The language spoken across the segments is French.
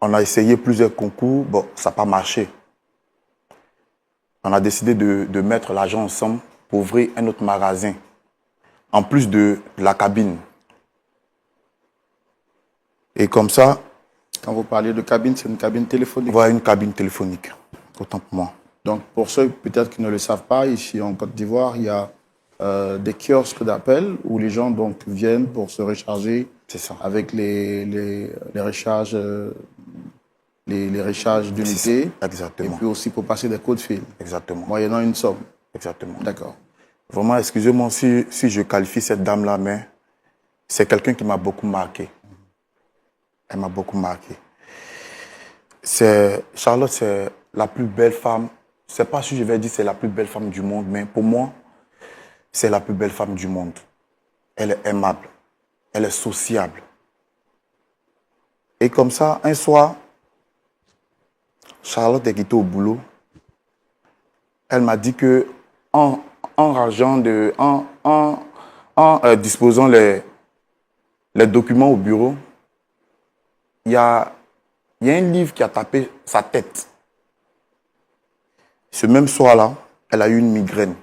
On a essayé plusieurs concours. Bon, ça n'a pas marché. On a décidé de mettre l'argent ensemble pour ouvrir un autre magasin, en plus de la cabine. Et comme ça, Quand vous parlez de cabine, c'est une cabine téléphonique. voilà une cabine téléphonique, autant pour moi. Donc, pour ceux peut-être qui ne le savent pas, ici en Côte d'Ivoire, il y a des kiosques d'appel où les gens donc viennent pour se recharger C'est ça. avec les recharges, les recharges d'unités. Et Exactement. puis aussi pour passer des coups de fil, Exactement. moyennant une somme. Exactement. D'accord. Vraiment, excusez-moi si je qualifie cette dame-là, mais c'est quelqu'un qui m'a beaucoup marqué. Elle m'a beaucoup marqué. Charlotte, c'est la plus belle femme. Je ne sais pas si je vais dire c'est la plus belle femme du monde, mais pour moi, c'est la plus belle femme du monde. Elle est aimable. Elle est sociable. Et comme ça, un soir, Charlotte est quittée au boulot. Elle m'a dit que en disposant les documents au bureau, il y a un livre qui a tapé sa tête. Ce même soir-là, elle a eu une migraine.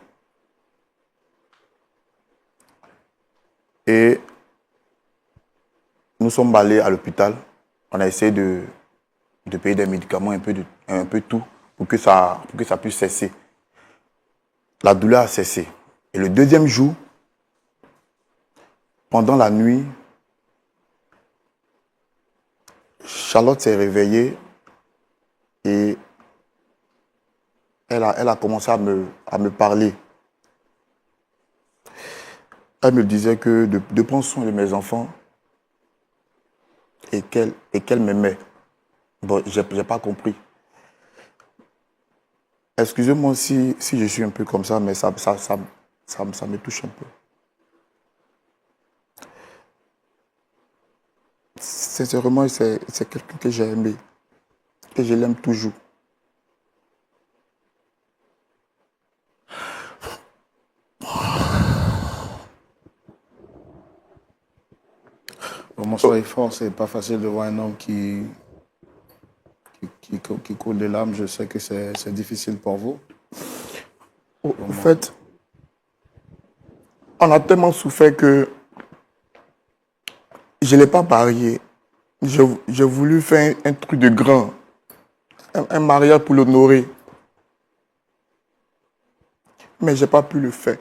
Et nous sommes allés à l'hôpital. On a essayé de payer des médicaments, un peu tout, pour que ça puisse cesser. La douleur a cessé. Et le deuxième jour, pendant la nuit, Charlotte s'est réveillée et elle a commencé à me parler. Elle me disait que de prendre soin de mes enfants et qu'elle m'aimait. Bon, j'ai pas compris. Excusez-moi si je suis un peu comme ça, mais ça me touche un peu. Sincèrement, c'est quelqu'un que j'ai aimé, que je l'aime toujours. Vraiment, soyez fort, c'est pas facile de voir un homme qui coule des larmes. Je sais que c'est difficile pour vous. En fait, on a tellement souffert que je ne l'ai pas marié. J'ai voulu faire un truc de grand, un mariage pour l'honorer. Mais je n'ai pas pu le faire.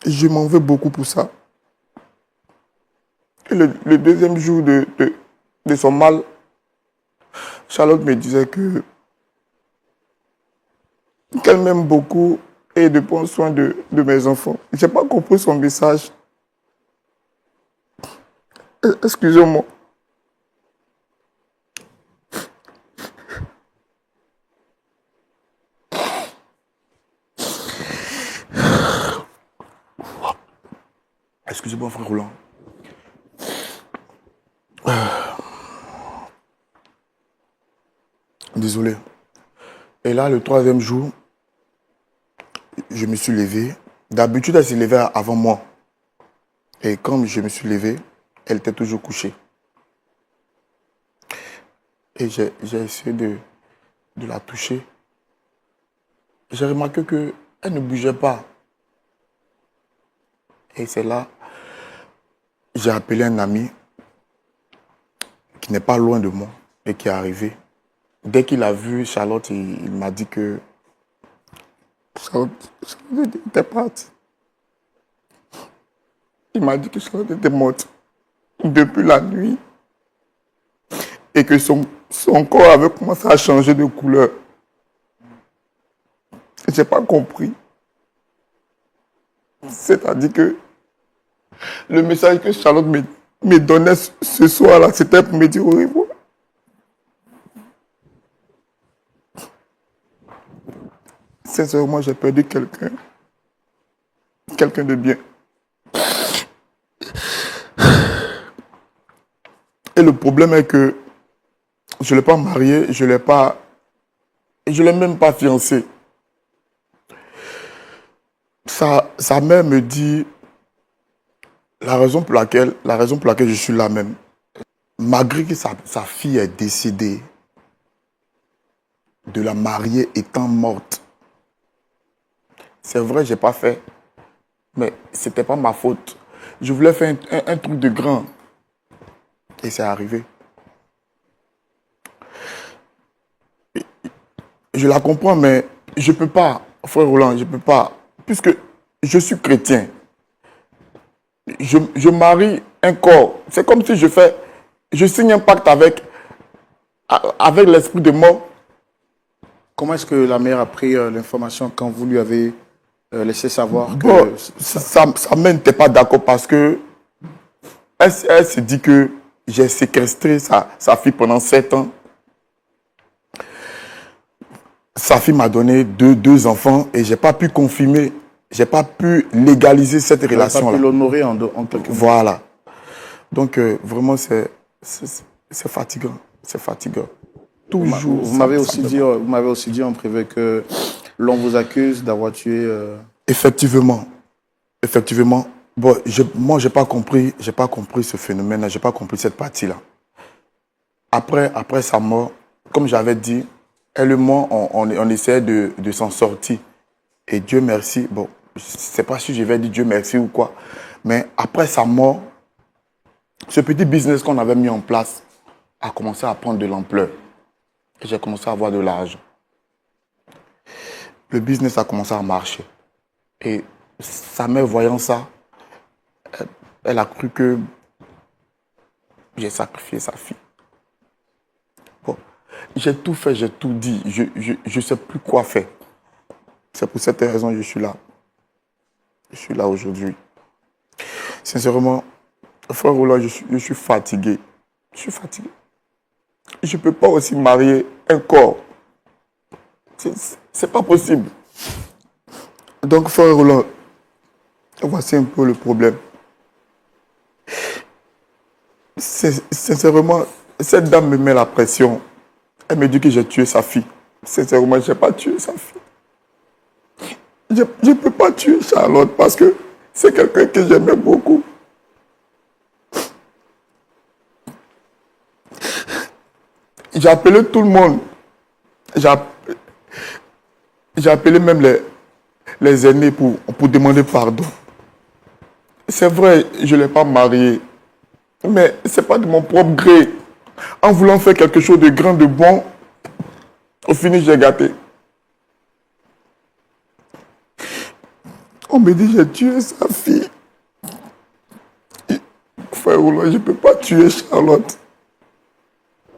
Je m'en veux beaucoup pour ça. Et le deuxième jour de son mal, Charlotte me disait qu'elle m'aime beaucoup et de prendre soin de mes enfants. Je n'ai pas compris son message. Excusez-moi. Excusez-moi, frère Roland. Désolé. Et là, le troisième jour, je me suis levé. D'habitude, elle s'est levée avant moi. Et comme je me suis levé, elle était toujours couchée. Et j'ai essayé de la toucher. J'ai remarqué qu'elle ne bougeait pas. Et c'est là, j'ai appelé un ami qui n'est pas loin de moi et qui est arrivé. Dès qu'il a vu Charlotte, il m'a dit que Charlotte était partie. Il m'a dit que Charlotte était morte depuis la nuit et que son corps avait commencé à changer de couleur. Je n'ai pas compris. C'est-à-dire que le message que Charlotte me donnait ce soir-là, c'était pour me dire au revoir. Sincèrement, j'ai perdu quelqu'un de bien. Et le problème est que je ne l'ai pas marié, je ne l'ai même pas fiancé. Sa mère me dit la raison pour laquelle je suis là même. malgré que sa fille est décédée, de la mariée étant morte. C'est vrai, je n'ai pas fait, mais ce n'était pas ma faute. Je voulais faire un truc de grand. Et c'est arrivé. Je la comprends, mais je ne peux pas, frère Roland, je ne peux pas. Puisque je suis chrétien. Je marie un corps. C'est comme si je signe un pacte avec l'esprit de mort. Comment est-ce que la mère a pris l'information quand vous lui avez laissé savoir que... Bon, sa mère n'était pas d'accord parce que elle se dit que j'ai séquestré sa fille pendant 7 ans. Sa fille m'a donné deux enfants et je n'ai pas pu confirmer, je n'ai pas pu légaliser cette relation-là. Pas pu l'honorer en quelque sorte. Voilà. Donc, vraiment, c'est fatigant. C'est fatigant. Toujours. Vous m'avez aussi dit en privé que l'on vous accuse d'avoir tué... Effectivement. Bon, moi, je n'ai pas compris ce phénomène, je n'ai pas compris cette partie-là. Après sa mort, comme j'avais dit, elle et moi, on essayait de s'en sortir. Et Dieu merci, bon, je ne sais pas si je vais dire Dieu merci ou quoi, mais après sa mort, ce petit business qu'on avait mis en place a commencé à prendre de l'ampleur. Et j'ai commencé à avoir de l'argent. Le business a commencé à marcher. Et sa mère, voyant ça, elle a cru que j'ai sacrifié sa fille. Bon, j'ai tout fait, j'ai tout dit. Je ne sais plus quoi faire. C'est pour cette raison que je suis là. Je suis là aujourd'hui. Sincèrement, frère Roland, je suis fatigué. Je suis fatigué. Je ne peux pas aussi marier un corps. C'est pas possible. Donc, frère Roland, voici un peu le problème. Sincèrement, cette dame me met la pression. Elle me dit que j'ai tué sa fille. Sincèrement, je n'ai pas tué sa fille. Je ne peux pas tuer Charlotte parce que c'est quelqu'un que j'aimais beaucoup. J'ai appelé tout le monde. J'ai appelé même les aînés pour demander pardon. C'est vrai, je ne l'ai pas marié. Mais ce n'est pas de mon propre gré. En voulant faire quelque chose de grand, de bon, au final, j'ai gâté. On me dit j'ai tué sa fille. Frère Roland, je ne peux pas tuer Charlotte.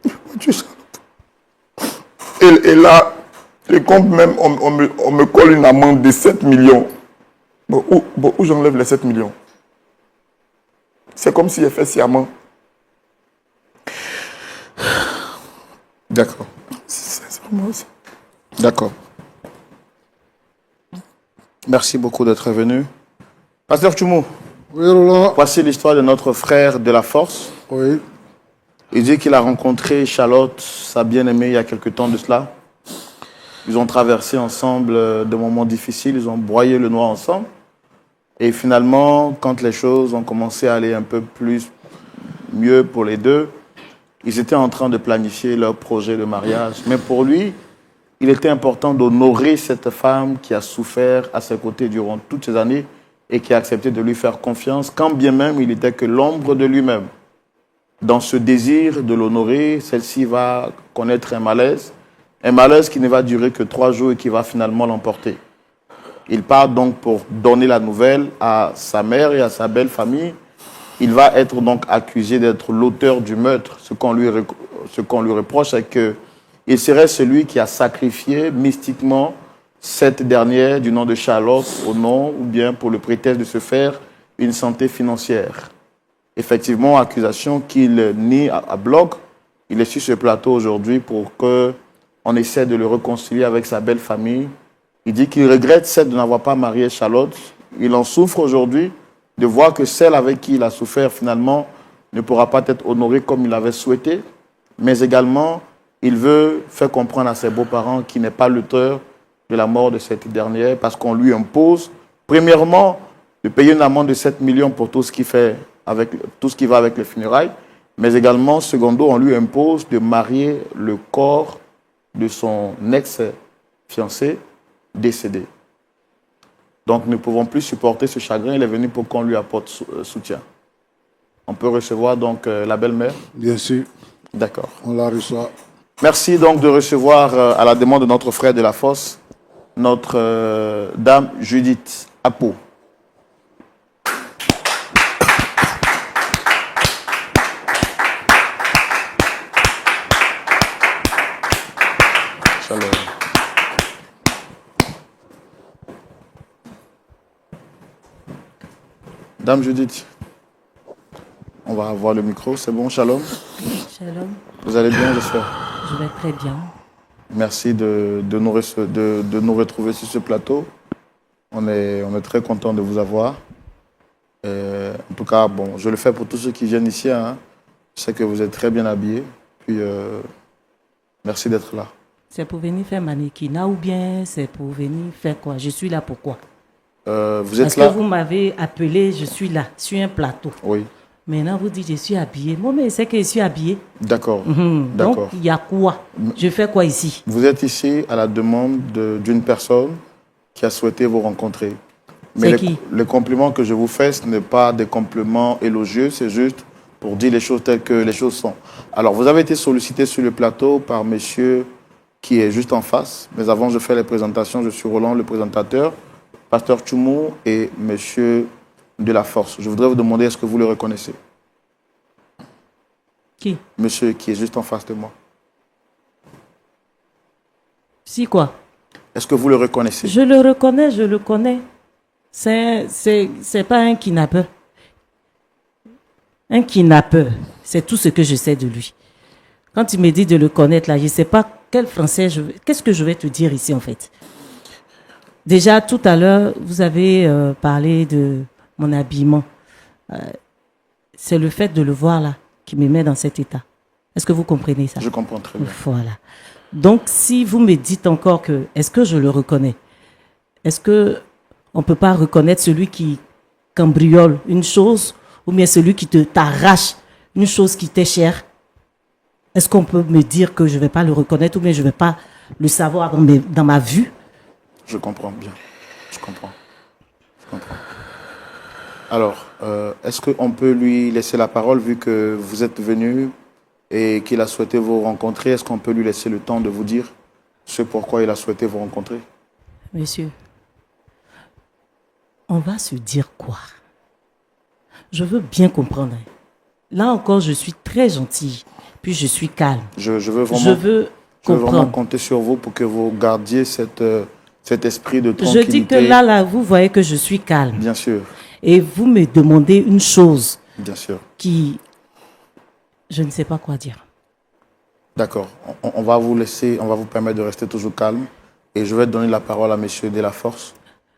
Je ne peux pas tuer Charlotte. Et là, les comptes même, on me colle une amende de 7 millions. Bon, où j'enlève les 7 millions? C'est comme si j'ai fait sciemment. D'accord. C'est vraiment ça. D'accord. Merci beaucoup d'être venu. Pasteur Tchoumou. Oui, Roland. Voici l'histoire de notre frère de la force. Oui. Il dit qu'il a rencontré Charlotte, sa bien-aimée, il y a quelque temps de cela. Ils ont traversé ensemble des moments difficiles, ils ont broyé le noir ensemble. Et finalement, quand les choses ont commencé à aller un peu mieux pour les deux, ils étaient en train de planifier leur projet de mariage. Mais pour lui, il était important d'honorer cette femme qui a souffert à ses côtés durant toutes ces années et qui a accepté de lui faire confiance, quand bien même il n'était que l'ombre de lui-même. Dans ce désir de l'honorer, celle-ci va connaître un malaise qui ne va durer que 3 jours et qui va finalement l'emporter. Il part donc pour donner la nouvelle à sa mère et à sa belle famille. Il va être donc accusé d'être l'auteur du meurtre. Ce qu'on lui reproche, c'est qu'il serait celui qui a sacrifié mystiquement cette dernière du nom de Charlotte au nom ou bien pour le prétexte de se faire une santé financière. Effectivement, accusation qu'il nie à bloc. Il est sur ce plateau aujourd'hui pour qu'on essaie de le réconcilier avec sa belle famille. Il dit qu'il regrette de n'avoir pas marié Charlotte. Il en souffre aujourd'hui de voir que celle avec qui il a souffert finalement ne pourra pas être honorée comme il l'avait souhaité. Mais également, il veut faire comprendre à ses beaux-parents qu'il n'est pas l'auteur de la mort de cette dernière parce qu'on lui impose, premièrement, de payer une amende de 7 millions pour tout ce qui va avec les funérailles, Mais également, secondo, on lui impose de marier le corps de son ex-fiancé décédé. Donc, nous ne pouvons plus supporter ce chagrin. Il est venu pour qu'on lui apporte soutien. On peut recevoir donc la belle-mère? Bien sûr. D'accord. On la reçoit. Merci donc de recevoir, à la demande de notre frère de la Fosse, notre dame Judith Apo. Shalom. Dame Judith, on va avoir le micro, c'est bon, shalom. Shalom, Vous allez bien, j'espère. je vais très bien. Merci de nous retrouver sur ce plateau. On est très content de vous avoir. En tout cas, bon, je le fais pour tous ceux qui viennent ici. Hein. Je sais que vous êtes très bien habillés. Puis, merci d'être là. C'est pour venir faire mannequinat ou bien c'est pour venir faire quoi? Je suis là pourquoi? Vous êtes Parce là? que vous m'avez appelé, je suis là, sur un plateau. Oui. Maintenant, vous dites je suis habillé. Moi, mais c'est que je suis habillé. D'accord. Donc, D'accord. il y a quoi? Je fais quoi ici? Vous êtes ici à la demande d'une personne qui a souhaité vous rencontrer. Mais C'est qui? les compliments que je vous fais, ce n'est pas des compliments élogieux, c'est juste pour dire les choses telles que les choses sont. Alors, vous avez été sollicité sur le plateau par monsieur qui est juste en face. Mais avant, je fais les présentations. Je suis Roland, le présentateur, pasteur Tchoumou et monsieur de la Force. Je voudrais vous demander, est-ce que vous le reconnaissez? Qui? Monsieur qui est juste en face de moi. Si quoi? Est-ce que vous le reconnaissez? Je le reconnais, je le connais. C'est pas un kidnappeur. Un kidnappeur, c'est tout ce que je sais de lui. Quand il me dit de le connaître, là, je ne sais pas quel français qu'est-ce que je vais te dire ici, en fait. Déjà, tout à l'heure, vous avez parlé de mon habillement. C'est le fait de le voir, là, qui me met dans cet état. Est-ce que vous comprenez ça? Je comprends très bien. Voilà. Donc, si vous me dites encore que, est-ce que je le reconnais? Est-ce que on peut pas reconnaître celui qui cambriole une chose ou bien celui qui t'arrache une chose qui t'est chère? Est-ce qu'on peut me dire que je ne vais pas le reconnaître ou bien je ne vais pas le savoir dans ma vue? Je comprends bien. Je comprends. Je comprends. Alors, est-ce qu'on peut lui laisser la parole vu que vous êtes venu et qu'il a souhaité vous rencontrer? Est-ce qu'on peut lui laisser le temps de vous dire ce pourquoi il a souhaité vous rencontrer? Monsieur, on va se dire quoi? Je veux bien comprendre. Là encore, je suis très gentille, puis je suis calme. Je veux vraiment, Je veux je veux vraiment comprendre. compter sur vous pour que vous gardiez cet esprit de Je tranquillité. dis que là, vous voyez que je suis calme. Bien sûr, Et vous me demandez une chose bien sûr. qui... Je ne sais pas quoi dire. D'accord. On va vous laisser, on va vous permettre de rester toujours calme. Et je vais donner la parole à monsieur de la Force.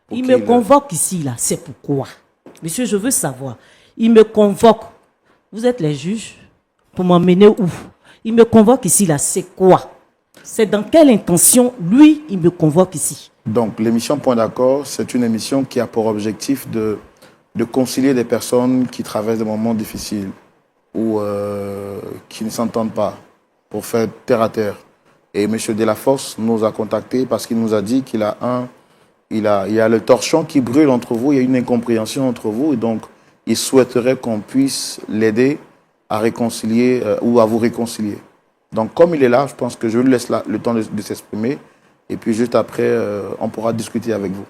pour Il me qu'il- convoque ici, là. C'est pourquoi? Monsieur, je veux savoir. Il me convoque. Vous êtes les juges pour m'emmener où? Il me convoque ici, là. C'est quoi? C'est dans quelle intention, lui, il me convoque ici? Donc, l'émission Point d'accord, c'est une émission qui a pour objectif de concilier des personnes qui traversent des moments difficiles ou qui ne s'entendent pas pour faire terre à terre. Et M. Delaforce nous a contactés parce qu'il nous a dit qu'il a il y a le torchon qui brûle entre vous, il y a une incompréhension entre vous, et donc il souhaiterait qu'on puisse l'aider à réconcilier ou à vous réconcilier. Donc, comme il est là, je pense que je lui laisse le temps de s'exprimer. Et puis, juste après, on pourra discuter avec vous.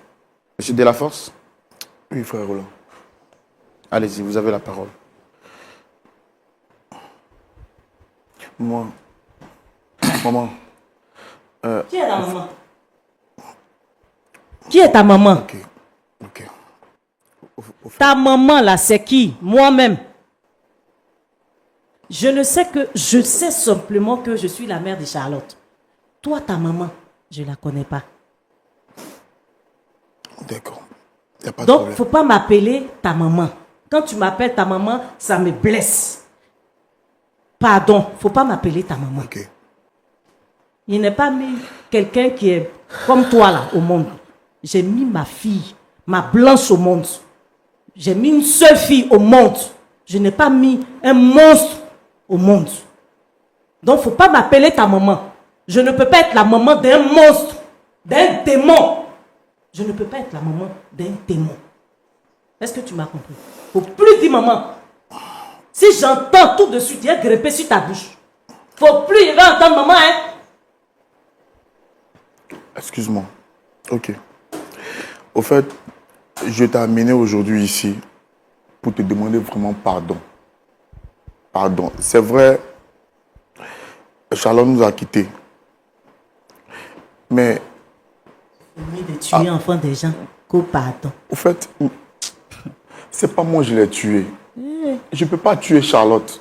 Monsieur Delaforce? Oui, frère Roland. Allez-y, vous avez la parole. Maman. Maman. Qui est ta maman? Qui est ta maman? Ok. Ok. Au fait, Ta maman, là, c'est qui? Moi-même. Je sais simplement que je suis la mère de Charlotte. Toi, ta maman, je ne la connais pas. d'accord. Il n'y a pas de Donc, il ne problème. faut pas m'appeler ta maman. Quand tu m'appelles ta maman, ça me blesse. Pardon, il ne faut pas m'appeler ta maman. Ok. Il n'est pas mis quelqu'un qui est comme toi, là, au monde. J'ai mis ma fille, ma blanche au monde. J'ai mis une seule fille au monde. Je n'ai pas mis un monstre au monde. Donc, il ne faut pas m'appeler ta maman. Je ne peux pas être la maman d'un monstre, d'un démon. Je ne peux pas être la maman d'un démon. Est-ce que tu m'as compris? Il ne faut plus dire maman. Si j'entends tout de suite, il y a gripper sur ta bouche. Il ne faut plus y va entendre maman, hein? Excuse-moi. Ok. Au fait, je t'ai amené aujourd'hui ici pour te demander vraiment pardon. Pardon. C'est vrai, Charlotte nous a quittés. Mais... Mieux de tuer enfant des gens qu'au pardon. Au fait, c'est pas moi qui l'ai tué. Je ne peux pas tuer Charlotte.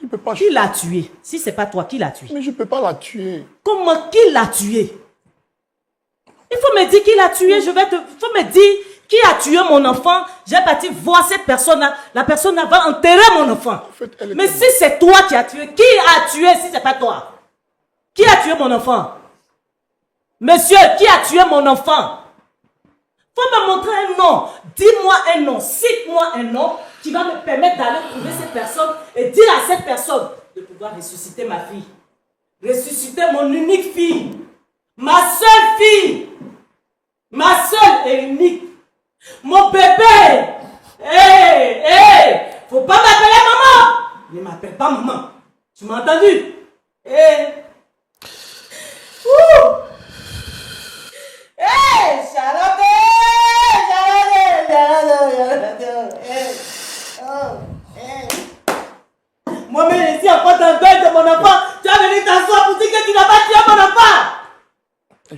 Je peux pas... Qui l'a tué? Si ce n'est pas toi, qui l'a tué? Mais je ne peux pas la tuer. Comment? Qui l'a tué? Il faut me dire qui l'a tué. Il faut me dire qui a tué mon enfant. J'ai parti voir cette personne-là. La personne va enterrer mon enfant. En fait, mais si c'est toi qui as tué, qui a tué si ce n'est pas toi? Qui a tué mon enfant? Monsieur, qui a tué mon enfant? Faut me montrer un nom. Dis-moi un nom. Cite-moi un nom qui va me permettre d'aller trouver cette personne et dire à cette personne de pouvoir ressusciter ma fille. Ressusciter mon unique fille. Ma seule fille. Ma seule et unique. Mon bébé. Hé, faut pas m'appeler maman. Ne m'appelle pas maman. Tu m'as entendu? Charlotte! Moi-même, je suis encore dans le deuil de mon enfant. Tu as venu t'asseoir pour dire que tu n'as pas tué mon enfant.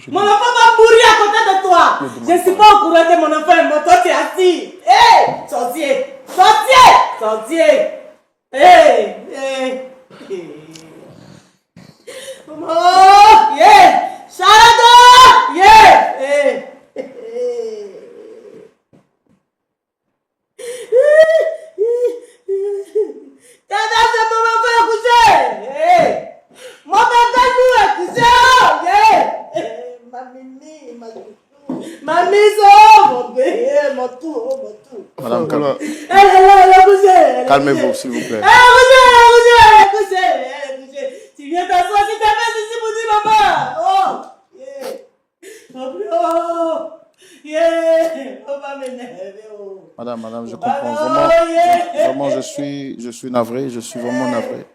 Mon enfant va mourir à côté de toi. Je ne suis pas au courant de mon enfant. Mon toi, tu es assis. Sorcier! Sorcier! Oh! Charlotte! Mon enfant est couché! Mon bébé nous est couché! Ma mise, mon bébé, mon tout. Madame, calme. Elle est couchée! Calmez-vous, s'il vous plaît. Elle est couchée! Tu viens t'asseoir si t'as fait ici pour dire maman! On va m'énerver. Madame, je comprends vraiment, je suis navré, je suis vraiment navré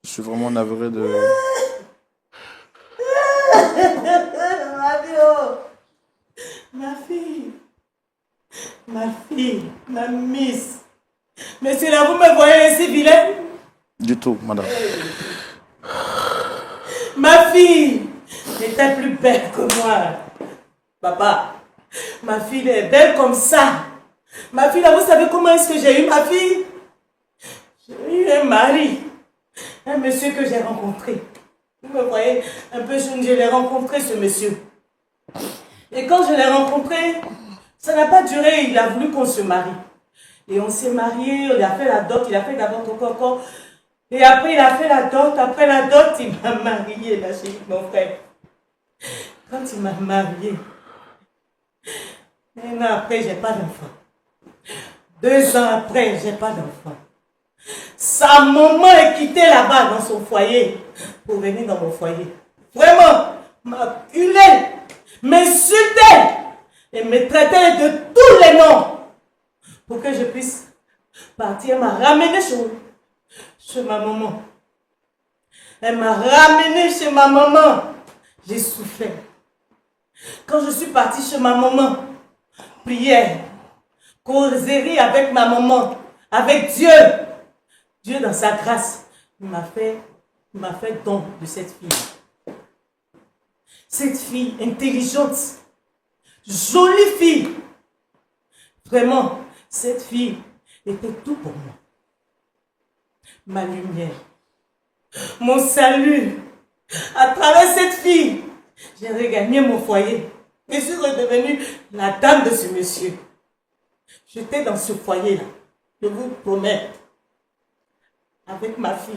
je suis vraiment navré de... Ma fille, ma miss. Monsieur, là, vous me voyez ainsi vilain? Du tout, madame. Ma fille était plus belle que moi. Papa, ma fille est belle comme ça. Ma fille, là, vous savez comment est-ce que j'ai eu ma fille? J'ai eu un mari. Un monsieur que j'ai rencontré. Vous me voyez un peu jeune, je l'ai rencontré, ce monsieur. Et quand je l'ai rencontré, ça n'a pas duré, il a voulu qu'on se marie. Et on s'est mariés, on a fait la dot, il a fait d'abord coco. Et après, il a fait la dot. Après la dot, il m'a marié, ma chérie, mon frère. Quand il m'a marié, un an après, j'ai pas d'enfant. 2 ans après, j'ai pas d'enfant. Sa maman est quittée là-bas dans son foyer pour venir dans mon foyer. Vraiment, m'acculer, m'insulter et me traiter de tous les noms pour que je puisse partir. Elle m'a ramené chez ma maman. Elle m'a ramené chez ma maman. J'ai souffert. Quand je suis partie chez ma maman, prière, causerie avec ma maman, avec Dieu. Dieu dans sa grâce, il m'a fait don de cette fille. Cette fille intelligente, jolie fille. Vraiment, cette fille était tout pour moi. Ma lumière, mon salut. À travers cette fille, j'ai regagné mon foyer. Je suis redevenue la dame de ce monsieur. J'étais dans ce foyer-là, je vous promets, avec ma fille.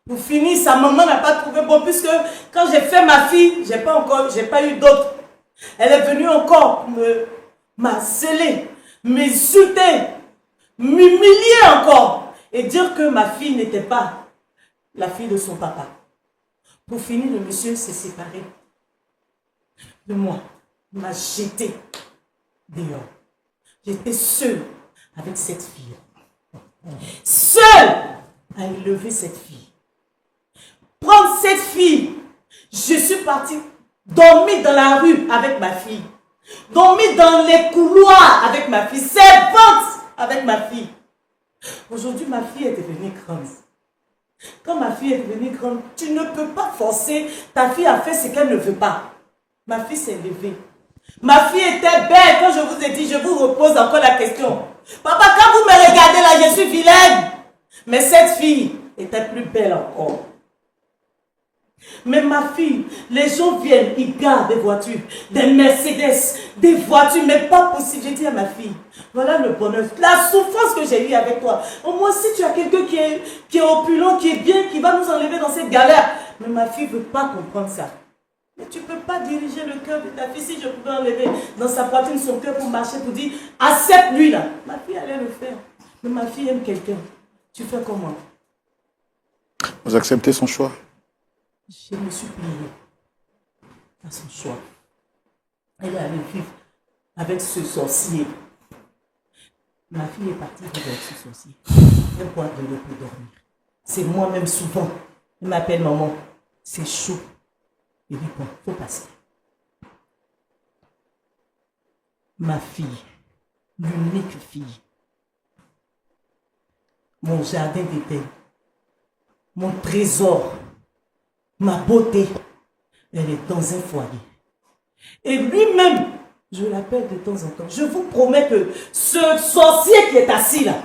Pour finir, sa maman n'a pas trouvé bon, puisque quand j'ai fait ma fille, j'ai pas eu d'autre. Elle est venue encore me harceler, m'insulter, m'humilier encore et dire que ma fille n'était pas la fille de son papa. Pour finir, le monsieur s'est séparé de moi. Il m'a jeté dehors. J'étais seule avec cette fille. Seule à élever cette fille. Prendre cette fille. Je suis partie dormir dans la rue avec ma fille. Dormir dans les couloirs avec ma fille. Servante avec ma fille. Aujourd'hui, ma fille est devenue grande. Quand ma fille est devenue grande, tu ne peux pas forcer ta fille à faire ce qu'elle ne veut pas. Ma fille s'est levée. Ma fille était belle. Quand je vous ai dit, je vous repose encore la question. Papa, quand vous me regardez là, je suis vilaine. Mais cette fille était plus belle encore. Mais ma fille, les gens viennent, ils gardent des voitures, des Mercedes, des voitures, mais pas possible. J'ai dit à ma fille, voilà le bonheur, la souffrance que j'ai eue avec toi. Au moins, si tu as quelqu'un qui est opulent, qui est bien, qui va nous enlever dans cette galère. Mais ma fille ne veut pas comprendre ça. Mais tu ne peux pas diriger le cœur de ta fille. Si je pouvais enlever dans sa poitrine son cœur pour marcher, pour dire, accepte-lui là. Ma fille allait le faire. Mais ma fille aime quelqu'un. Tu fais comment? Vous acceptez son choix? Je me suis pliée à son choix. Elle est allée vivre avec ce sorcier. Ma fille est partie vivre avec ce sorcier. Elle boit de l'eau pour dormir. C'est moi-même souvent. Elle m'appelle maman. C'est chaud. Je dis bon, il faut passer. Ma fille, l'unique fille, mon jardin d'Éden, mon trésor, ma beauté, elle est dans un foyer. Et lui-même, je l'appelle de temps en temps. Je vous promets que ce sorcier qui est assis là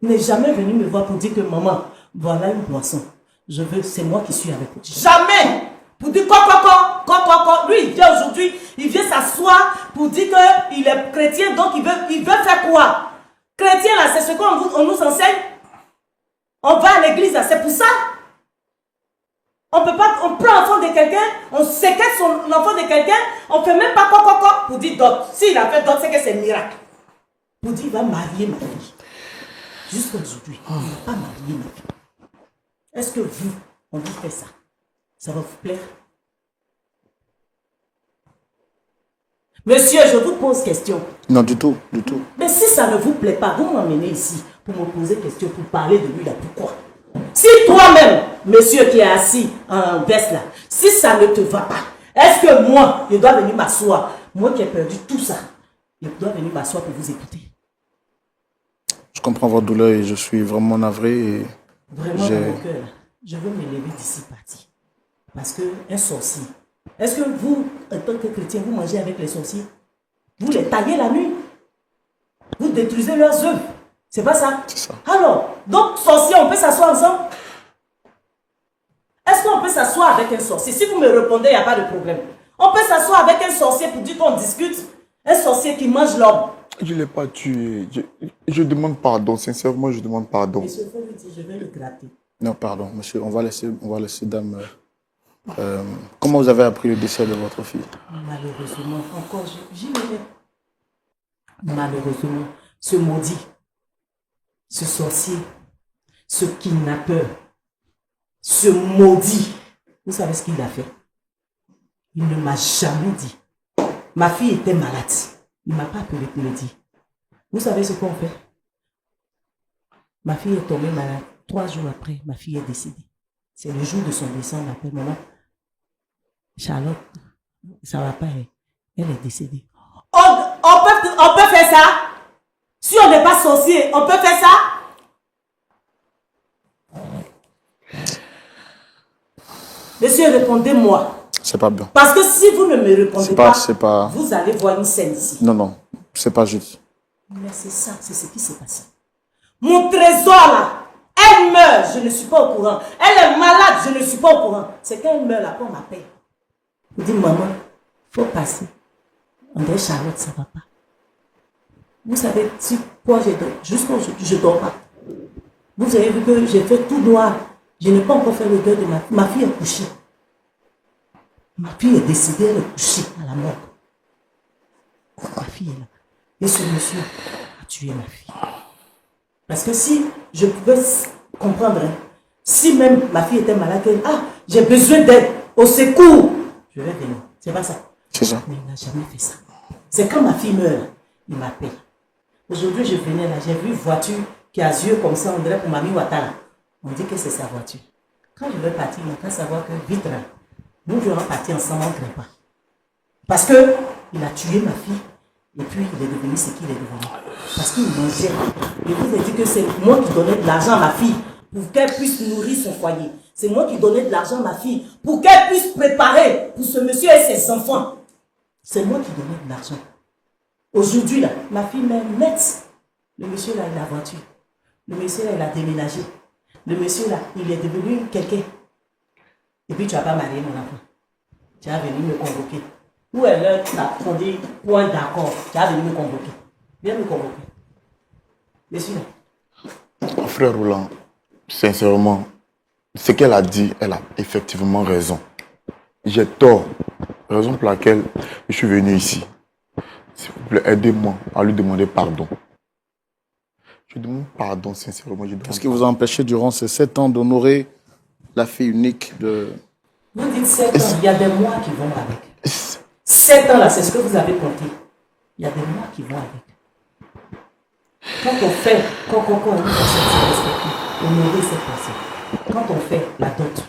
n'est jamais venu me voir pour dire que maman, voilà une boisson. Je veux, c'est moi qui suis avec vous. Jamais! Pour dire quoi. Lui, il vient aujourd'hui, il vient s'asseoir pour dire qu'il est chrétien, donc il veut faire quoi? Chrétien là, c'est ce qu'on nous enseigne. On va à l'église là, c'est pour ça. On peut pas, on prend l'enfant de quelqu'un, on séquestre l'enfant de quelqu'un, on fait même pas quoi pour dire d'autres. S'il a fait d'autres, c'est que c'est un miracle. Pour dire, il va marier ma fille. Jusqu'à aujourd'hui, il ne va pas marier ma fille. Est-ce que vous, on vous fait ça? Ça va vous plaire? Monsieur, je vous pose question. Non, du tout, du tout. Mais si ça ne vous plaît pas, vous m'emmenez ici pour me poser question, pour parler de lui là. Pourquoi? Si toi-même, monsieur qui est assis en veste là, si ça ne te va pas, est-ce que moi, je dois venir m'asseoir? Moi qui ai perdu tout ça, je dois venir m'asseoir pour vous écouter. Je comprends votre douleur et je suis vraiment navré. Et vraiment dans mon cœur, je veux me lever d'ici parti. Parce qu'un sorcier, est-ce que vous, en tant que chrétien, vous mangez avec les sorciers? Vous les taillez la nuit? Vous détruisez leurs œuvres? C'est pas ça? C'est ça. Alors, donc sorcier, on peut s'asseoir ensemble? Est-ce qu'on peut s'asseoir avec un sorcier? Si vous me répondez, il n'y a pas de problème. On peut s'asseoir avec un sorcier pour dire qu'on discute? Un sorcier qui mange l'homme. Je ne l'ai pas tué. Je demande pardon. Sincèrement, je demande pardon. Monsieur, il faut lui dire, je vais le gratter. Non, pardon, monsieur, on va laisser dame. Comment vous avez appris le décès de votre fille? Malheureusement, encore, j'y vais. Malheureusement, ce maudit, ce sorcier, ce kidnappeur, ce maudit, vous savez ce qu'il a fait? Il ne m'a jamais dit. Ma fille était malade. Il ne m'a pas appelé pour le dire. Vous savez ce qu'on fait? Ma fille est tombée malade. 3 jours après, ma fille est décédée. C'est le jour de son décès, on m'appelle maman. Charlotte, ça va pas, elle est décédée. On peut faire ça? Si on n'est pas sorcier, on peut faire ça? Monsieur, répondez-moi. C'est pas bien. Parce que si vous ne me répondez pas, vous allez voir une scène ici. Non, c'est pas juste. Mais c'est ça, c'est ce qui s'est passé. Mon trésor là, elle meurt, je ne suis pas au courant. Elle est malade, je ne suis pas au courant. C'est quand elle meurt là qu'on m'appelle. Je dis, maman, il faut passer. On dit, Charlotte, ça ne va pas. Vous savez, si quoi je dors, jusqu'à aujourd'hui, je ne dors pas. Vous avez vu que j'ai fait tout noir. Je n'ai pas encore fait le deuil de ma fille. Ma fille est couchée. Ma fille est décédée, elle est couchée à la mort. Ma fille est là. Et ce monsieur a tué ma fille. Parce que si je pouvais comprendre, hein, si même ma fille était malade, j'ai besoin d'aide, au secours, je vais venir. C'est pas ça. C'est ça. Mais il n'a jamais fait ça. C'est quand ma fille meurt, il m'appelle. Aujourd'hui, je venais là, j'ai vu une voiture qui a yeux comme ça, on dirait pour Mami Ouattara. On dit que c'est sa voiture. Quand je vais partir, il faut savoir que vite là, nous devons partir ensemble, on ne craint pas. Parce que il a tué ma fille et puis il est devenu ce qu'il est devenu. Parce qu'il mangeait. Et vous avez dit que c'est moi qui donnais de l'argent à ma fille pour qu'elle puisse nourrir son foyer. C'est moi qui donnais de l'argent à ma fille pour qu'elle puisse préparer pour ce monsieur et ses enfants. C'est moi qui donnais de l'argent. Aujourd'hui, là, ma fille m'aime net. Le monsieur, là, il a la voiture. Le monsieur, là, il a déménagé. Le monsieur, là, il est devenu quelqu'un. Et puis, tu n'as pas marié mon enfant. Tu as venu me convoquer. Où est l'heure qui t'a dit point d'accord? Tu as venu me convoquer. Viens me convoquer. Je suis là. Frère Roland, sincèrement, ce qu'elle a dit, elle a effectivement raison. J'ai tort. Raison pour laquelle je suis venu ici. S'il vous plaît, aidez-moi à lui demander pardon. Je demande pardon, sincèrement. Qu'est-ce qui vous a empêché durant ces 7 ans d'honorer la fille unique de... Vous dites 7 ans, il y a des mois qui vont avec. 7 ans là, c'est ce que vous avez compté. Il y a des mois qui vont avec. Quand on fait, quand on respecte, honorer cette personne. Quand on fait la dot,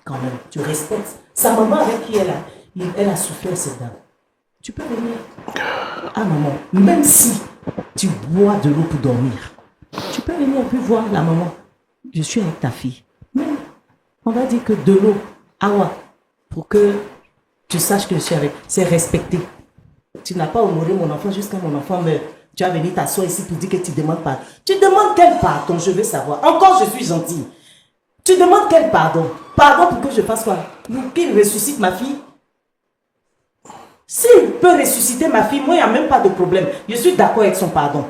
quand même, tu respectes. Sa maman avec qui elle a souffert cette dame. Tu peux venir à maman, même si tu bois de l'eau pour dormir. Tu peux venir puis voir la maman. Je suis avec ta fille. Mais on va dire que de l'eau, awa, pour que tu saches que je suis avec. C'est respecté. Tu n'as pas honoré mon enfant jusqu'à mon enfant meurt. Tu as venu t'asseoir ici pour dire que tu demandes pardon. Tu demandes quel pardon, je veux savoir. Encore, je suis gentil. Tu demandes quel pardon? Pardon pour que je fasse quoi? Pour qu'il ressuscite ma fille? S'il peut ressusciter ma fille, moi, il n'y a même pas de problème. Je suis d'accord avec son pardon.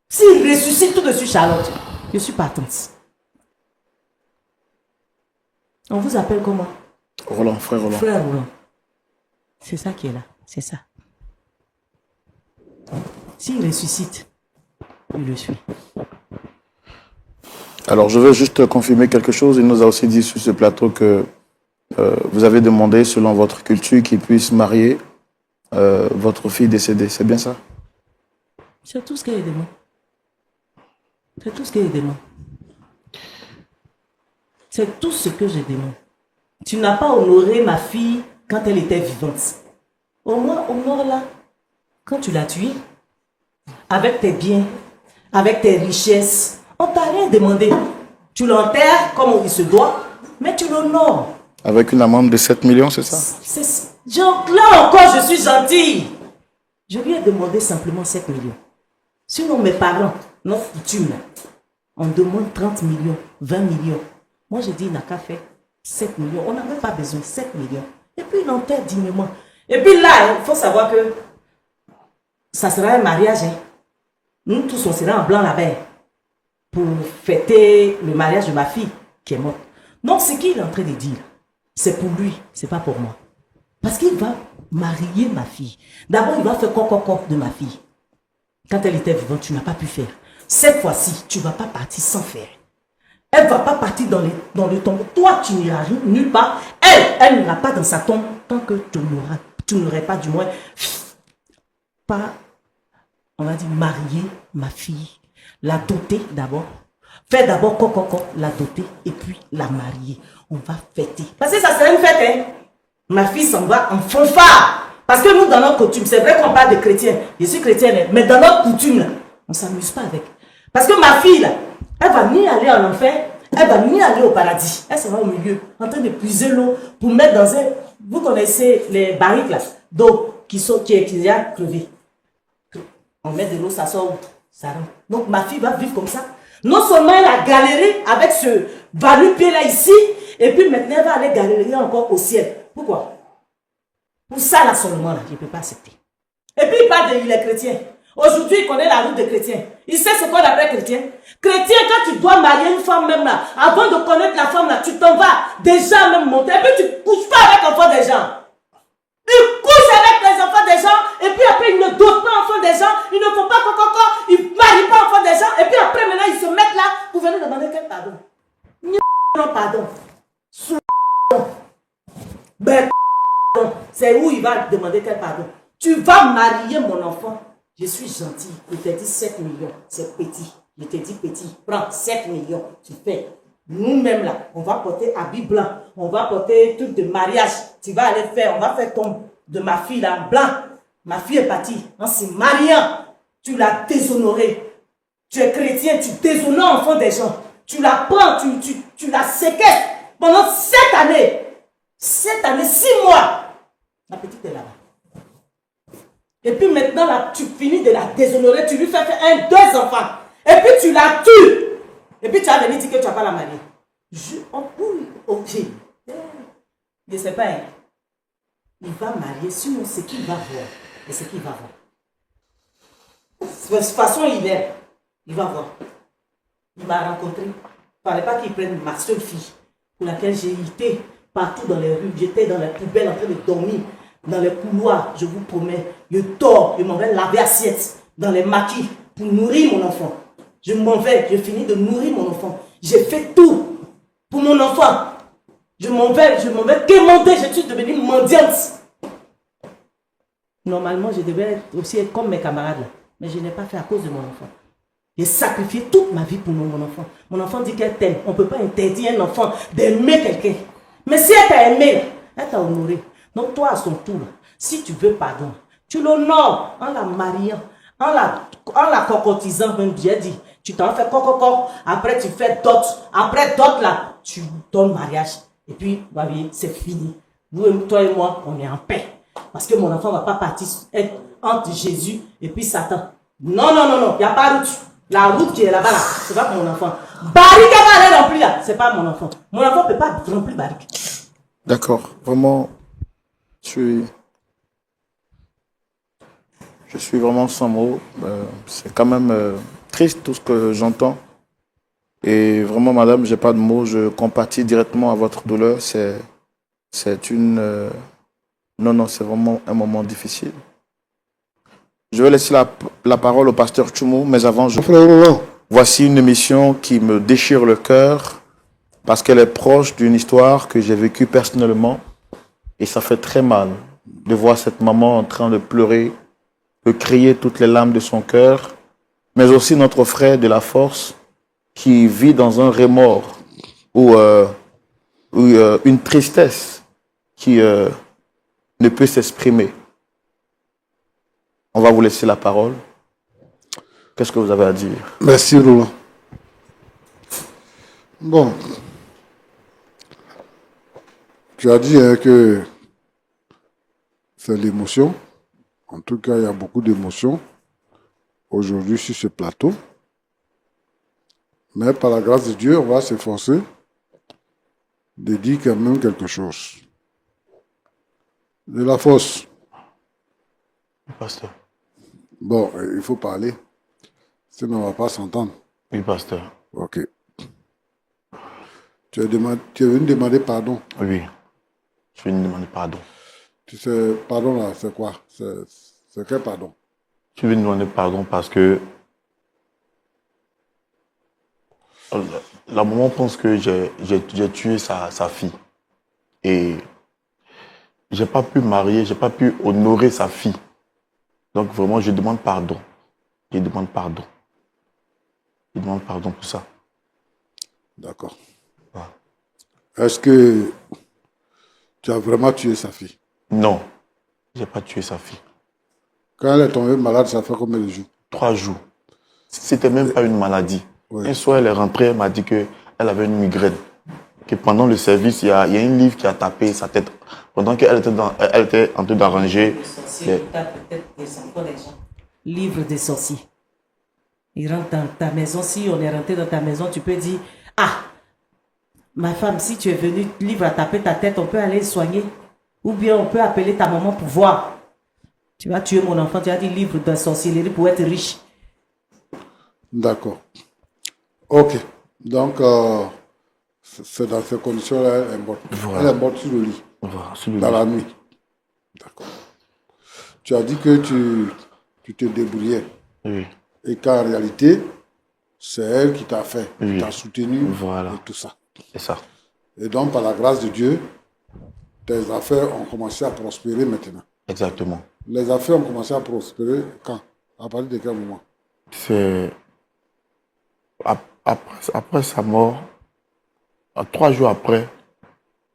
S'il ressuscite tout de suite Charlotte, je suis partante. On vous appelle comment? Roland, frère Roland. Frère Roland. C'est ça qui est là. C'est ça. S'il ressuscite, il le suit. Alors, je veux juste confirmer quelque chose. Il nous a aussi dit sur ce plateau que vous avez demandé, selon votre culture, qu'il puisse marier votre fille décédée. C'est bien ça? C'est tout ce qu'elle demande. C'est tout ce qu'elle demande. C'est tout ce que je demande. Tu n'as pas honoré ma fille quand elle était vivante. Au moins, honore-la quand tu l'as tuée. Avec tes biens, avec tes richesses. On t'a rien demandé. Tu l'enterres comme il se doit, mais tu l'honores. Avec une amende de 7 millions, c'est ça? Là encore, je suis gentille. Je lui ai demandé simplement 7 millions. Sinon, mes parents, notre coutume, on demande 30 millions, 20 millions. Moi, j'ai dit, il n'a qu'à faire 7 millions. On n'avait pas besoin de 7 millions. Et puis, il enterre dignement. Et puis là, il faut savoir que ça sera un mariage. Hein. Nous tous, on sera en blanc là-bas pour fêter le mariage de ma fille qui est morte. Donc, ce qu'il est en train de dire, c'est pour lui, c'est pas pour moi. Parce qu'il va marier ma fille. D'abord, il va faire coq de ma fille. Quand elle était vivante, tu n'as pas pu faire. Cette fois-ci, tu ne vas pas partir sans faire. Elle ne va pas partir dans le tombeau. Toi, tu n'iras nulle part. Elle n'ira pas dans sa tombe tant que tu n'aurais pas, du moins, pas, on va dire, marier ma fille. La doter d'abord. Faire d'abord coq, la doter, et puis la marier. On va fêter. Parce que ça serait une fête, hein. Ma fille s'en va en fanfare. Parce que nous, dans notre coutume, c'est vrai qu'on parle de chrétiens. Je suis chrétienne, mais dans notre coutume, là, on ne s'amuse pas avec. Parce que ma fille, là, elle va ni aller en enfer, elle va ni aller au paradis. Elle sera au milieu, en train de puiser l'eau pour mettre dans un... Vous connaissez les barriques, là, d'eau qui a crevé. On met de l'eau, ça sort, ça rentre. Donc ma fille va vivre comme ça. Non seulement elle a galéré avec ce valu-pied là ici, et puis maintenant elle va aller galérer encore au ciel. Pourquoi? Pour ça là seulement là, je ne peux pas accepter. Et puis il parle de il est chrétien. Aujourd'hui il connaît la route des chrétiens. Il sait ce qu'on appelle chrétien. Chrétien, quand tu dois marier une femme même là, avant de connaître la femme là, tu t'en vas déjà même monter, et puis tu ne couches pas avec l'enfant des gens. Ils couchent avec les enfants des gens, et puis après, ils ne dotent pas enfants des gens, ils ne font pas coco, ils ne marient pas enfants des gens, et puis après, maintenant, ils se mettent là pour venir demander quel pardon. Non, pardon. Ben, c'est où il va demander quel pardon. Tu vas marier mon enfant. Je suis gentil. Il te dit 7 millions. C'est petit. Je te dis petit. Prends 7 millions. Tu fais. Nous-mêmes là, on va porter habit blanc. On va porter truc de mariage. Tu vas aller faire. On va faire ton de ma fille là blanc. Ma fille est partie. En se mariant, tu l'as déshonorée. Tu es chrétien, tu déshonores enfant des gens. Tu la prends, tu la séquestres pendant 7 années. 7 années, 6 mois. La petite est là-bas. Et puis maintenant, là, tu finis de la déshonorer, tu lui fais faire 2 enfants. Et puis tu la tues. Et puis tu as venu dire que tu ne vas pas la marier. Ok. Je ne sais pas. Hein. Il va marier, sinon c'est qu'il va voir. Et c'est qu'il va voir. De toute façon, il va voir. Il m'a rencontré. Il ne fallait pas qu'il prenne ma seule fille, pour laquelle j'ai été partout dans les rues. J'étais dans les poubelles en train de dormir. Dans les couloirs, je vous promets. Je dors, je m'en vais laver assiette dans les maquis pour nourrir mon enfant. Je m'en vais, je finis de nourrir mon enfant. J'ai fait tout pour mon enfant. Je m'en vais quémander, je suis devenue mendiante. Normalement, je devais être aussi être comme mes camarades là. Mais je n'ai pas fait à cause de mon enfant. J'ai sacrifié toute ma vie pour mon enfant. Mon enfant dit qu'elle t'aime. On ne peut pas interdire à un enfant d'aimer quelqu'un. Mais si elle t'a aimé, elle t'a honoré. Donc toi, à son tour, si tu veux pardon, tu l'honores en la mariant, en la cocotisant, même j'ai dit. Tu t'en fais coco, après tu fais d'autres. Après d'autres là, tu donnes mariage. Et puis, c'est fini. Toi et moi, on est en paix. Parce que mon enfant ne va pas partir être entre Jésus et puis Satan. Non, il n'y a pas de route. La route qui est là-bas, là, c'est pas pour mon enfant. Barrique va aller remplir là, c'est pas mon enfant. Mon enfant ne peut pas remplir barrique. D'accord, vraiment, je suis vraiment sans mots. C'est quand même triste tout ce que j'entends. Et vraiment, madame, j'ai pas de mots. Je compatis directement à votre douleur. C'est une... Non, c'est vraiment un moment difficile. Je vais laisser la parole au pasteur Tchoumou, mais avant, voici une émission qui me déchire le cœur parce qu'elle est proche d'une histoire que j'ai vécue personnellement. Et ça fait très mal de voir cette maman en train de pleurer, de crier toutes les larmes de son cœur, mais aussi notre frère de la force qui vit dans un remords ou une tristesse qui ne peut s'exprimer. On va vous laisser la parole. Qu'est-ce que vous avez à dire? Merci, Roland. Bon, tu as dit que c'est l'émotion. En tout cas, il y a beaucoup d'émotions aujourd'hui sur ce plateau. Mais par la grâce de Dieu, on va s'efforcer de dire quand même quelque chose. De la force. Pasteur. Bon, il faut parler. Sinon, on ne va pas s'entendre. Oui, pasteur. Ok. Tu es venu demander pardon. Oui, je suis venu demander pardon. Tu sais, pardon là, c'est quoi? C'est quel pardon? Je suis venu demander pardon parce que la maman pense que j'ai tué sa fille. Et j'ai pas pu marier, j'ai pas pu honorer sa fille. Donc vraiment, je demande pardon. Je demande pardon. Je demande pardon pour ça. D'accord. Ouais. Est-ce que tu as vraiment tué sa fille? Non, j'ai pas tué sa fille. Quand elle est tombée malade, ça fait combien de jours? 3 jours. C'était même pas une maladie. Ouais. Un soir, elle est rentrée, elle m'a dit qu'elle avait une migraine. Que pendant le service, il y a un livre qui a tapé sa tête. Pendant qu'elle était en train d'arranger. Livre des sorciers. Il rentre dans ta maison. Si on est rentré dans ta maison, tu peux dire: ah, ma femme, si tu es venue, livre à taper ta tête, on peut aller soigner. Ou bien on peut appeler ta maman pour voir. Tu vas tuer mon enfant, tu as dit livre de sorcellerie pour être riche. D'accord. Ok. Donc, c'est dans ces conditions-là, elle est morte. Voilà. Elle est morte sur le lit. Voilà, sur le dans lit. la nuit. D'accord. Tu as dit que tu te débrouillais. Oui, Et qu'en réalité, c'est elle qui t'a fait, qui Oui. t'a soutenu Voilà. et tout ça. c'est ça. Et donc, par la grâce de Dieu, tes affaires ont commencé à prospérer maintenant. Exactement. Les affaires ont commencé à prospérer quand? À partir de quel moment? C'est après sa mort, 3 jours après,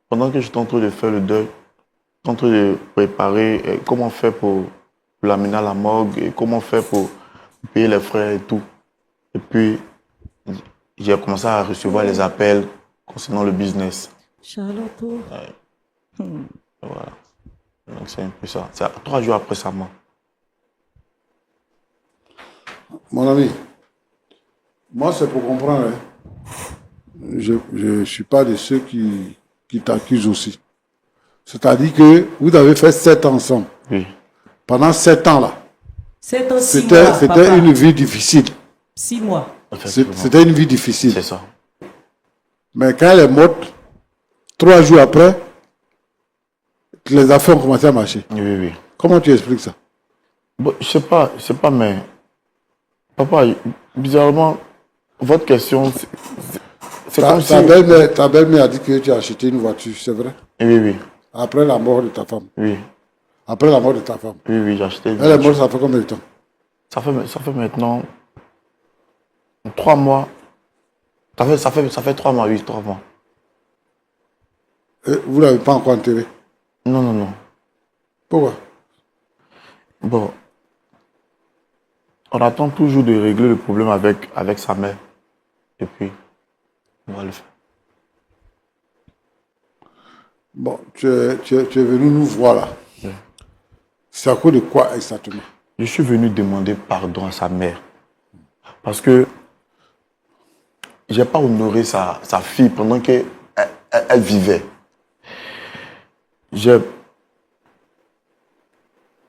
pendant que j'étais en train de faire le deuil, j'étais en train de préparer comment faire pour l'amener à la morgue et comment faire pour payer les frais et tout. Et puis, j'ai commencé à recevoir les appels concernant le business. Charlotte. Voilà. Donc c'est un peu ça. C'est 3 jours après sa mort. Mon ami, moi, c'est pour comprendre. Je ne suis pas de ceux qui t'accusent aussi. C'est-à-dire que vous avez fait 7 ans ensemble. Oui. Pendant 7 ans, là, 7 ans, 6 mois, c'était papa. une vie difficile. 6 mois. Effectivement. C'était une vie difficile. C'est ça. Mais quand elle est morte, 3 jours après, les affaires ont commencé à marcher. Oui, oui. Comment tu expliques ça? Bon, je sais pas, mais papa, bizarrement, votre question, c'est comme si. Ta belle-mère a dit que tu as acheté une voiture, c'est vrai? Oui, oui, Après la mort de ta femme. oui, Après la mort de ta femme. oui, j'ai acheté. Elle est morte, ça fait combien de temps? Ça fait maintenant 3 mois. Ça fait 3 mois, oui, 3 mois. Et vous ne l'avez pas encore enterré. Non, non, non. Pourquoi? Bon, on attend toujours de régler le problème avec sa mère. Et puis, on va le faire. Bon, tu es venu nous voir là. Oui. C'est à cause de quoi exactement? Je suis venu demander pardon à sa mère. Parce que j'ai pas honoré sa fille pendant qu'elle elle vivait.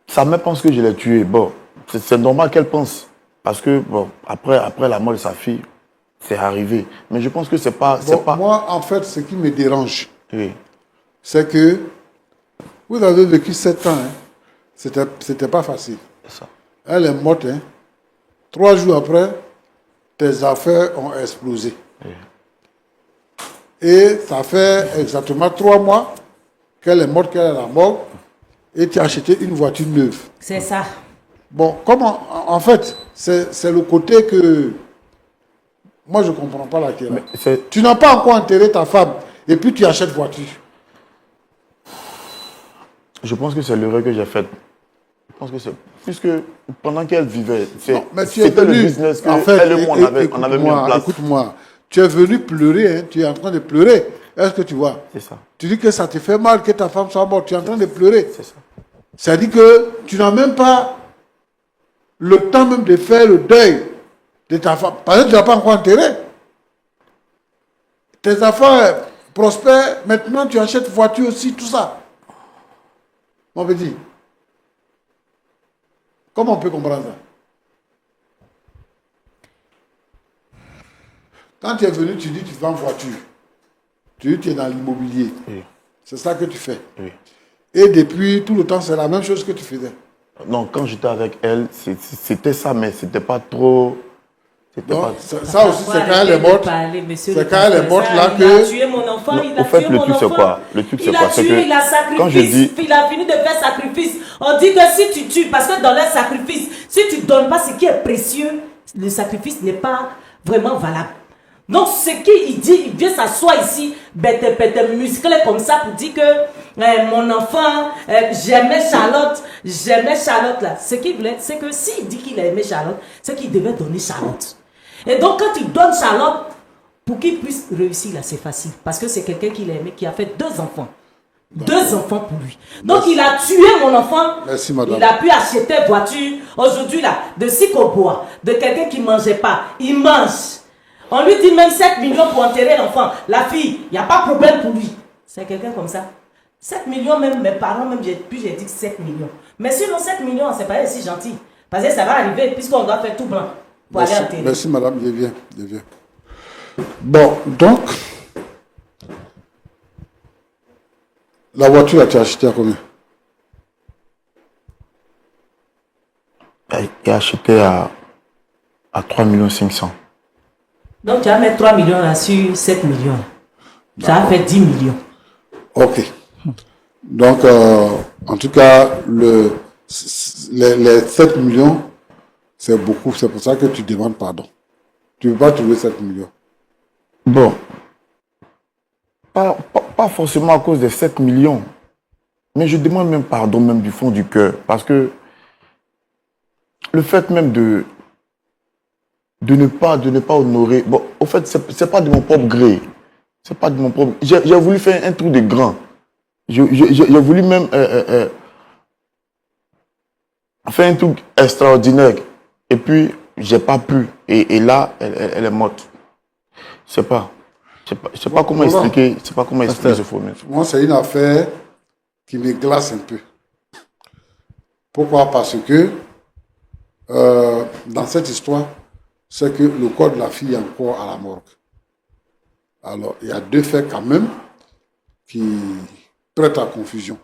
Sa mère pense que je l'ai tué. Bon, c'est normal qu'elle pense. Parce que, bon, après la mort de sa fille, c'est arrivé. Mais je pense que c'est pas... Moi, en fait, ce qui me dérange, Oui, c'est que vous avez vécu 7 ans. Hein. C'était pas facile. c'est ça. Elle est morte. Hein. 3 jours après, tes affaires ont explosé. Oui. Et ça fait exactement 3 mois qu'elle est morte, qu'elle est à la mort. Et tu as acheté une voiture neuve. C'est ça. Bon, comment? En fait, c'est le côté que moi, je ne comprends pas laquelle. Mais c'est- Tu n'as pas encore enterré ta femme et puis tu achètes voiture. Je pense que c'est l'erreur que j'ai faite. Je pense que c'est... Puisque pendant qu'elle vivait, Non, mais tu es c'était le venu, business que en fait, elle et moi, on avait mis en place. Écoute-moi, tu es venu pleurer, hein, tu es en train de pleurer. Est-ce que tu vois? C'est ça, Tu dis que ça te fait mal que ta femme soit morte, tu es en train de pleurer. c'est ça. Ça dit que tu n'as même pas le temps même de faire le deuil de ta femme. Parce que tu n'as pas encore enterré. Tes affaires prospèrent, maintenant tu achètes voiture aussi, tout ça. Mon petit, comment on peut comprendre ça? Quand tu es venu, tu dis que tu vends voiture. Tu dis que tu es dans l'immobilier. Oui, C'est ça que tu fais. oui. Et depuis tout le temps, c'est la même chose que tu faisais. Non, quand j'étais avec elle, c'était ça, mais c'était pas trop... C'était Donc, pas... ça aussi, c'est quand elle est morte. C'est quand elle est morte là Il a que... tué mon enfant, Non, il a au fait, tué le mon truc, c'est enfant. quoi? Le truc, c'est Il quoi? a C'est tué, que il a quand je sacrifice. dis- Il a fini de faire sacrifice. On dit que si tu tues, parce que dans le sacrifice, si tu ne donnes pas ce qui est précieux, le sacrifice n'est pas vraiment valable. Donc, ce qu'il dit, il vient s'asseoir ici, bête, musclé comme ça, pour dire que mon enfant, j'aimais Charlotte là. Ce qu'il voulait, c'est que s'il dit qu'il aimait Charlotte, c'est qu'il devait donner Charlotte. Et donc, quand il donne Charlotte, pour qu'il puisse réussir là, c'est facile. Parce que c'est quelqu'un qu'il aimait, qui a fait 2 enfants. 2 enfants pour lui. Donc, il a tué mon enfant. Merci, madame. Il a pu acheter une voiture. Aujourd'hui, là, de Sikobois, de quelqu'un qui ne mangeait pas. Il mange. On lui dit même 7 millions pour enterrer l'enfant. La fille, il n'y a pas de problème pour lui. C'est quelqu'un comme ça. 7 millions même, mes parents, même, j'ai dit 7 millions. Mais sinon, 7 millions, c'est pas si gentil. Parce que ça va arriver, puisqu'on doit faire tout blanc pour aller enterrer. Merci, madame, je viens. Bon, donc, la voiture, tu as acheté à combien? et acheté à 3 500 000. Donc, tu vas mettre 3 millions là sur 7 millions. Ça va faire 10 millions. Ok. Donc, en tout cas, les 7 millions, c'est beaucoup. C'est pour ça que tu demandes pardon. Tu ne veux pas trouver 7 millions. Bon, pas forcément à cause des 7 millions, mais je demande même pardon, même du fond du cœur, parce que le fait même de ne pas honorer, bon, au fait, c'est pas de mon propre gré, c'est pas de mon propre, j'ai voulu faire un truc de grand, j'ai voulu même faire un truc extraordinaire, et puis j'ai pas pu, et là, elle est morte. Je sais pas comment expliquer, ce phénomène. Moi, c'est une affaire qui me glace un peu. Pourquoi? Parce que dans cette histoire, c'est que le corps de la fille est encore à la morgue. Alors, il y a deux faits quand même qui prêtent à confusion.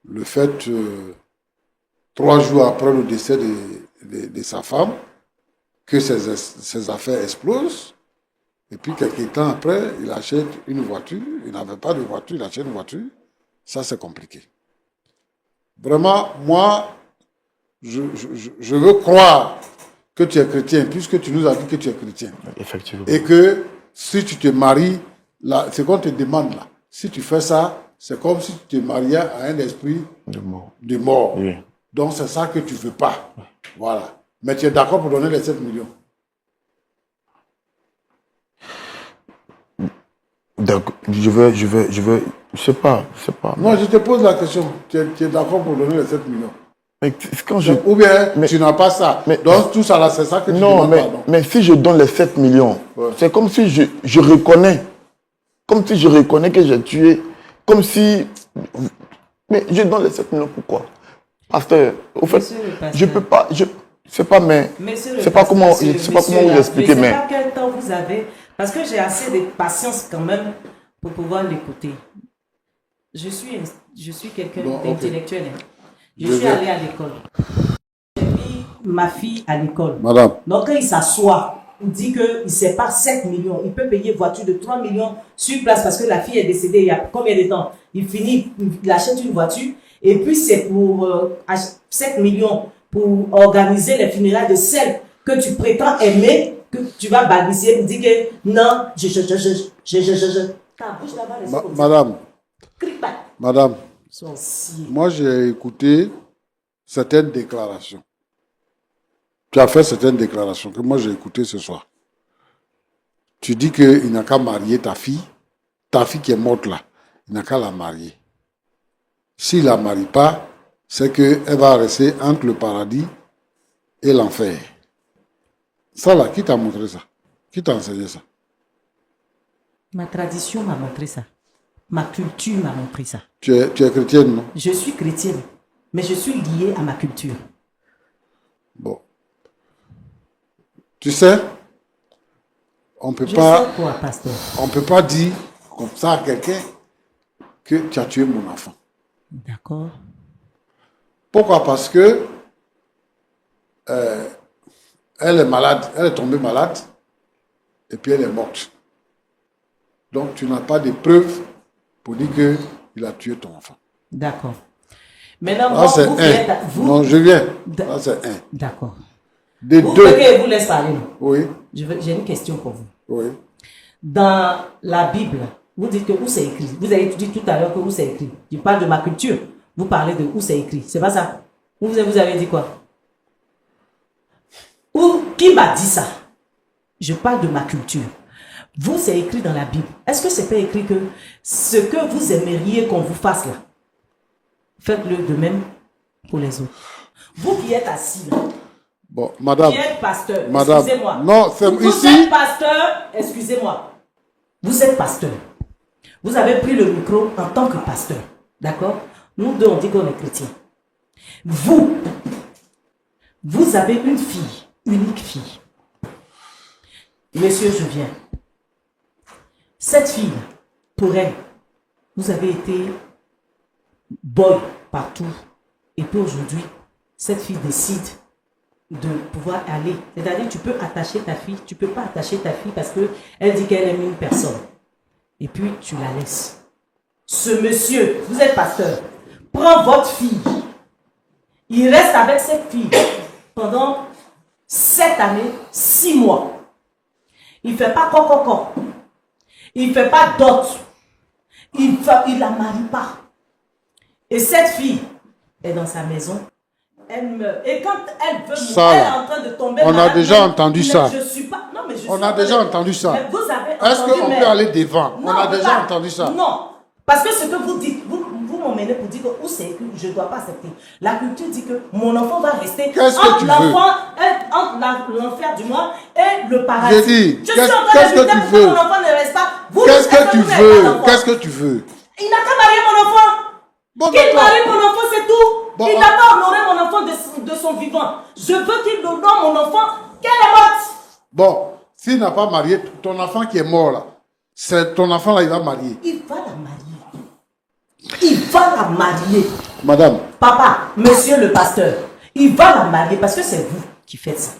Le fait, 3 jours après le décès de sa femme, que ses affaires explosent. Et puis, quelques temps après, il achète une voiture. Il n'avait pas de voiture, il achète une voiture. Ça, c'est compliqué. Vraiment, moi, je veux croire que tu es chrétien, puisque tu nous as dit que tu es chrétien. Effectivement. Et que si tu te maries, là, ce qu'on te demande là, si tu fais ça, c'est comme si tu te mariais à un esprit de mort. Oui. Donc, c'est ça que tu ne veux pas. Voilà. Mais tu es d'accord pour donner les 7 millions. Donc, je sais pas. Non, je te pose la question. Tu es d'accord pour donner les 7 millions? Mais quand Ou bien tu n'as pas ça. Donc tout ça là, c'est ça que tu demandes pardon. Mais si je donne les 7 millions, c'est comme si je reconnais. Comme si je reconnais que j'ai tué. Comme si... Mais je donne les 7 millions, pourquoi? Pasteur, au fait, je peux pas... C'est pas comment vous expliquer, mais... Je ne sais pas quel temps vous avez, parce que j'ai assez de patience quand même pour pouvoir l'écouter. Je suis quelqu'un d'intellectuel. Je suis allé à l'école. J'ai mis ma fille à l'école. Madame. Donc quand il s'assoit, il dit qu'il ne sait pas 7 millions. Il peut payer voiture de 3 millions sur place parce que la fille est décédée il y a combien de temps? Il achète une voiture et puis c'est pour 7 millions pour organiser les funérailles de celle que tu prétends aimer, que tu vas balbutier pour dire que non, Madame. Madame. Sorcier. Moi, j'ai écouté certaines déclarations. Tu as fait certaines déclarations que moi j'ai écoutées ce soir. Tu dis qu'il n'a qu'à marier ta fille qui est morte là, il n'a qu'à la marier. S'il ne la marie pas, c'est qu'elle va rester entre le paradis et l'enfer. Ça là, qui t'a montré ça? Qui t'a enseigné ça? Ma tradition m'a montré ça. Ma culture m'a montré ça. Tu es chrétienne, non? Je suis chrétienne, mais je suis liée à ma culture. Bon. Tu sais, on peut pas. Sais quoi, pasteur? On peut pas dire comme ça à quelqu'un que tu as tué mon enfant. D'accord. Pourquoi? Parce que elle est malade, elle est tombée malade et puis elle est morte. Donc tu n'as pas de preuves pour dire qu'il a tué ton enfant. D'accord. Maintenant, Là, c'est un. Non, je viens. Là, c'est un. D'accord. Des Vous deux. voulez que je vous laisse parler? Oui. J'ai une question pour vous. Oui. Dans la Bible, vous dites que où c'est écrit. Vous avez dit tout à l'heure que où c'est écrit. Je parle de ma culture. Vous parlez de où c'est écrit. C'est pas ça? Vous avez dit quoi? Qui m'a dit ça? Je parle de ma culture. Vous, c'est écrit dans la Bible. Est-ce que c'est pas écrit que ce que vous aimeriez qu'on vous fasse là, faites-le de même pour les autres? Vous qui êtes assis là, Bon, madame. qui êtes pasteur, Madame. excusez-moi. Non, c'est vous ici. Vous êtes pasteur, excusez-moi. Vous êtes pasteur. Vous avez pris le micro en tant que pasteur. D'accord? Nous deux, on dit qu'on est chrétiens. Vous avez une fille, unique fille. Monsieur, je viens. Cette fille, pour elle, vous avez été boy partout. Et puis aujourd'hui, cette fille décide de pouvoir aller. C'est-à-dire, tu peux attacher ta fille, tu peux pas attacher ta fille parce qu'elle dit qu'elle aime une personne. Et puis, tu la laisses. Ce monsieur, vous êtes pasteur, prend votre fille. Il reste avec cette fille pendant 7 années, 6 mois. Il ne fait pas coco. Il ne fait pas dot. Il ne la marie pas. Et cette fille est dans sa maison. Elle meurt. Et quand elle veut mourir, elle est en train de tomber on malade. a déjà entendu ça. Je suis pas. Non, mais je On suis a pas- déjà entendu ça. Mais vous avez entendu. Est-ce qu'on mais- peut aller devant? Non, On a peut déjà pas. entendu ça. Non. Parce que ce que vous dites, vous m'emmenez pour dire que où c'est que je ne dois pas accepter. La culture dit que mon enfant va rester Qu'est-ce que tu veux? entre l'enfer du moins et le paradis. J'ai dit, je suis qu'est-ce en train de que lutter tu pour que veux? mon enfant ne reste pas. Vous, Qu'est-ce est-ce que tu vous n'avez veux? pas d'enfant? Qu'est-ce que tu veux? Il n'a qu'à marier mon enfant. Bon, Qu'il d'accord. marie mon enfant, c'est tout. Bon, Il n'a pas honoré mon enfant de son vivant. Je veux qu'il honore mon enfant qu'elle est morte. Bon, s'il n'a pas marié, ton enfant qui est mort là, c'est ton enfant là, il va marier. Il va la marier. Il va la marier. Madame, Papa, monsieur le pasteur, il va la marier parce que c'est vous qui faites ça.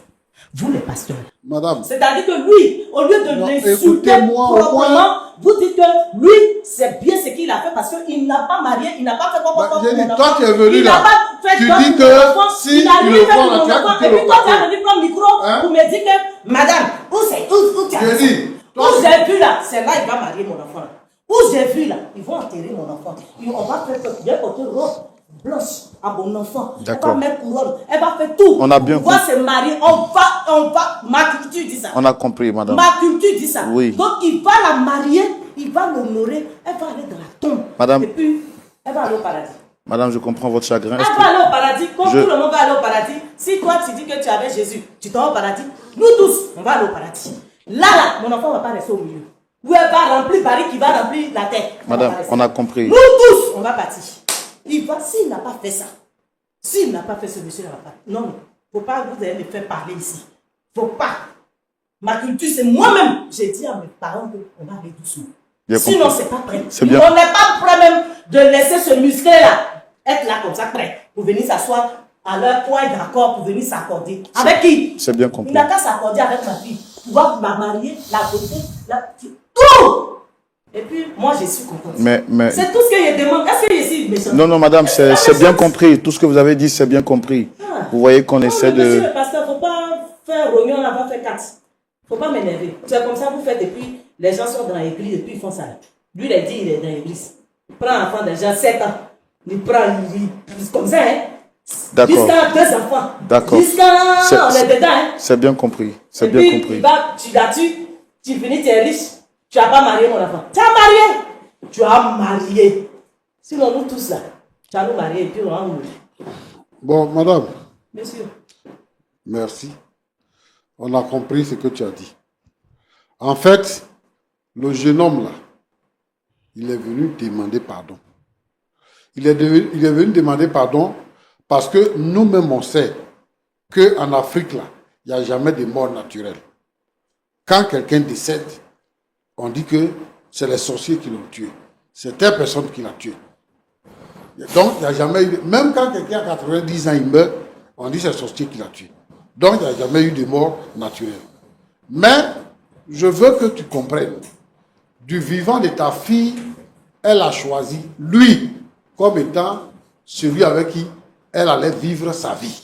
Vous les pasteurs. madame, C'est-à-dire que lui, au lieu de Non, l'insulter écoutez-moi, au proprement, vous dites que lui, c'est bien ce qu'il a fait parce qu'il n'a pas marié, il n'a pas fait quoi. bah, j'ai dit, toi qui es venu il là, n'a pas fait tu d'autres dis pour que mon enfant, si il a il lui le fait prend pour là, mon tu as enfant, coupé et le puis toi tu as plateau. venu prendre le micro Hein? pour me dire que, madame, où tu as J'ai vu dit, Où toi, j'ai vu là, c'est là il va marier mon enfant. Où j'ai vu là, ils vont enterrer mon enfant. On va faire bien porter robe blanche à mon enfant. Elle D'accord. va mettre couronne, elle va faire tout. On a bien On va se marier, on va, ma culture dit ça. On a compris, madame. Ma culture dit ça. Oui. Donc il va la marier, il va l'honorer, elle va aller dans la tombe. Madame. Et puis, elle va aller au paradis. Madame, je comprends votre chagrin. Est-ce Elle que- va aller au paradis, comme Je- tout le monde va aller au paradis. Si toi tu dis que tu avais Jésus, tu t'en vas au paradis. Nous tous, on va aller au paradis. Là, mon enfant ne va pas rester au milieu. Où elle va remplir Paris, qui va remplir la terre. Elle va Madame, pas rester. on a compris. Nous tous, on va partir. Il va, s'il n'a pas fait ça, s'il n'a pas fait ce monsieur, il va pas. Non, non. Faut pas vous allez me faire parler ici. Faut pas. Ma culture, c'est moi-même. J'ai dit à mes parents qu'on va aller doucement. Bien Sinon, compris. c'est pas prêt. C'est bien. On n'est pas prêt même de laisser ce musclé-là être là comme ça, prêt, pour venir s'asseoir à leur point d'accord, pour venir s'accorder. Avec qui? C'est bien compris. Il n'a qu'à s'accorder avec ma fille. Pouvoir la marier, la beauté, tout! Et puis, moi, je suis contente. Mais C'est tout ce que je demande. Est-ce que je suis méchant? non, non, madame, c'est bien compris. Tout ce que vous avez dit, c'est bien compris. Ah. Vous voyez qu'on Non, essaie mais monsieur de... le pasteur, faut pas faire rognon, là, va faire 4. Faut pas m'énerver. C'est comme ça, vous faites, et puis les gens sont dans l'église, et puis ils font ça. Lui, il a dit, il est dans l'église. Il prend un enfant déjà 7 ans. Il prend, il comme ça, hein. D'accord. Jusqu'à 2 enfants. D'accord. Jusqu'à, C'est- on est dedans, hein. C'est bien compris. C'est Et bien puis, compris. il va, tu finis, tu es riche. Tu n'as pas marié mon enfant. Tu as marié. Tu as marié. Sinon, nous tous là, tu as nous marié, et puis on va mourir. bon, madame, Monsieur. merci. On a compris ce que tu as dit. En fait, le jeune homme là, il est venu demander pardon. Il est venu demander pardon parce que nous-mêmes, on sait qu'en Afrique, là, il n'y a jamais de mort naturelle. Quand quelqu'un décède, on dit que c'est les sorciers qui l'ont tué. C'est telle personne qui l'a tué. Donc, il n'y a jamais eu... Même quand quelqu'un a 90 ans, il meurt, on dit que c'est le sorcier qui l'a tué. Donc, il n'y a jamais eu de mort naturelle. Mais, je veux que tu comprennes, du vivant de ta fille, elle a choisi lui comme étant celui avec qui elle allait vivre sa vie.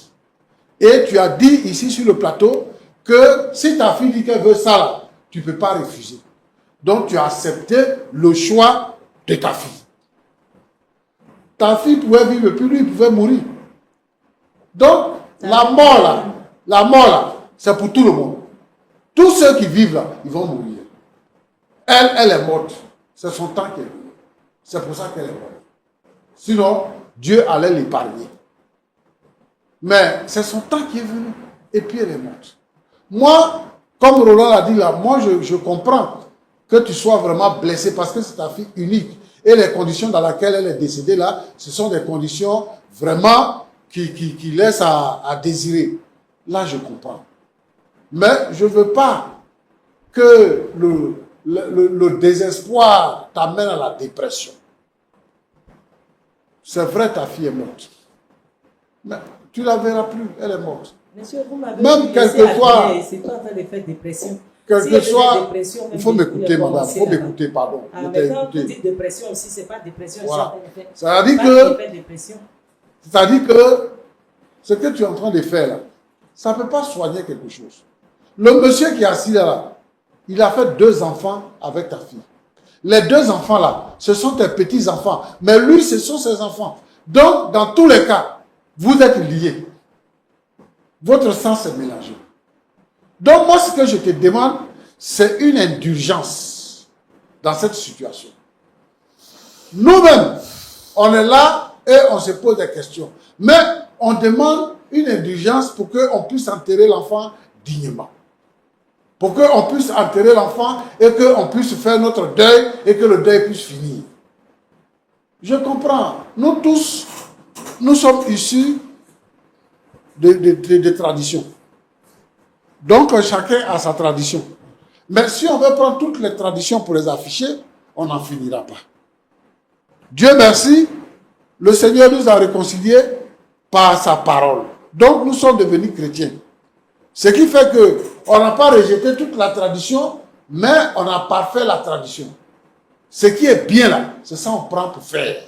Et tu as dit ici sur le plateau que si ta fille dit qu'elle veut ça, là, tu ne peux pas refuser. Donc tu as accepté le choix de ta fille. Ta fille pouvait vivre, puis lui il pouvait mourir. Donc la mort là, c'est pour tout le monde. Tous ceux qui vivent là, ils vont mourir. Elle est morte. C'est son temps qu'elle est. C'est pour ça qu'elle est morte. Sinon, Dieu allait l'épargner. Mais c'est son temps qui est venu. Et puis elle est morte. Moi, comme Roland l'a dit là, moi je comprends que tu sois vraiment blessé parce que c'est ta fille unique. Et les conditions dans lesquelles elle est décédée là, ce sont des conditions vraiment qui laissent à désirer. Là, je comprends. Mais je ne veux pas que le désespoir t'amène à la dépression. C'est vrai, ta fille est morte. Mais tu ne la verras plus, elle est morte. Monsieur, vous m'avez Même dit, quelquefois, c'est pas en train de faire dépression. quel Si que elle faisait soit, dépression, même il faut il m'écouter, a madame, commencé il faut là-bas. m'écouter, pardon. Ah, Je mais t'ai quand vous écouté. dites dépression aussi, c'est pas dépression. Voilà. C'est Ça veut dire pas que- qu'il fait dépression. C'est-à-dire que ce que tu es en train de faire là, ça ne peut pas soigner quelque chose. Le monsieur qui est assis là, il a fait 2 enfants avec ta fille. Les 2 enfants là, ce sont tes petits-enfants. Mais lui, ce sont ses enfants. Donc, dans tous les cas, vous êtes liés. Votre sang s'est mélangé. Donc, moi, ce que je te demande, c'est une indulgence dans cette situation. Nous-mêmes, on est là et on se pose des questions. Mais on demande une indulgence pour qu'on puisse enterrer l'enfant dignement. Pour qu'on puisse enterrer l'enfant et qu'on puisse faire notre deuil et que le deuil puisse finir. Je comprends. Nous tous, nous sommes issus de traditions. Donc chacun a sa tradition. Mais si on veut prendre toutes les traditions pour les afficher, on n'en finira pas. Dieu merci, le Seigneur nous a réconciliés par sa parole. Donc nous sommes devenus chrétiens. Ce qui fait qu'on n'a pas rejeté toute la tradition, mais on a parfait la tradition. Ce qui est bien là, c'est ça qu'on prend pour faire.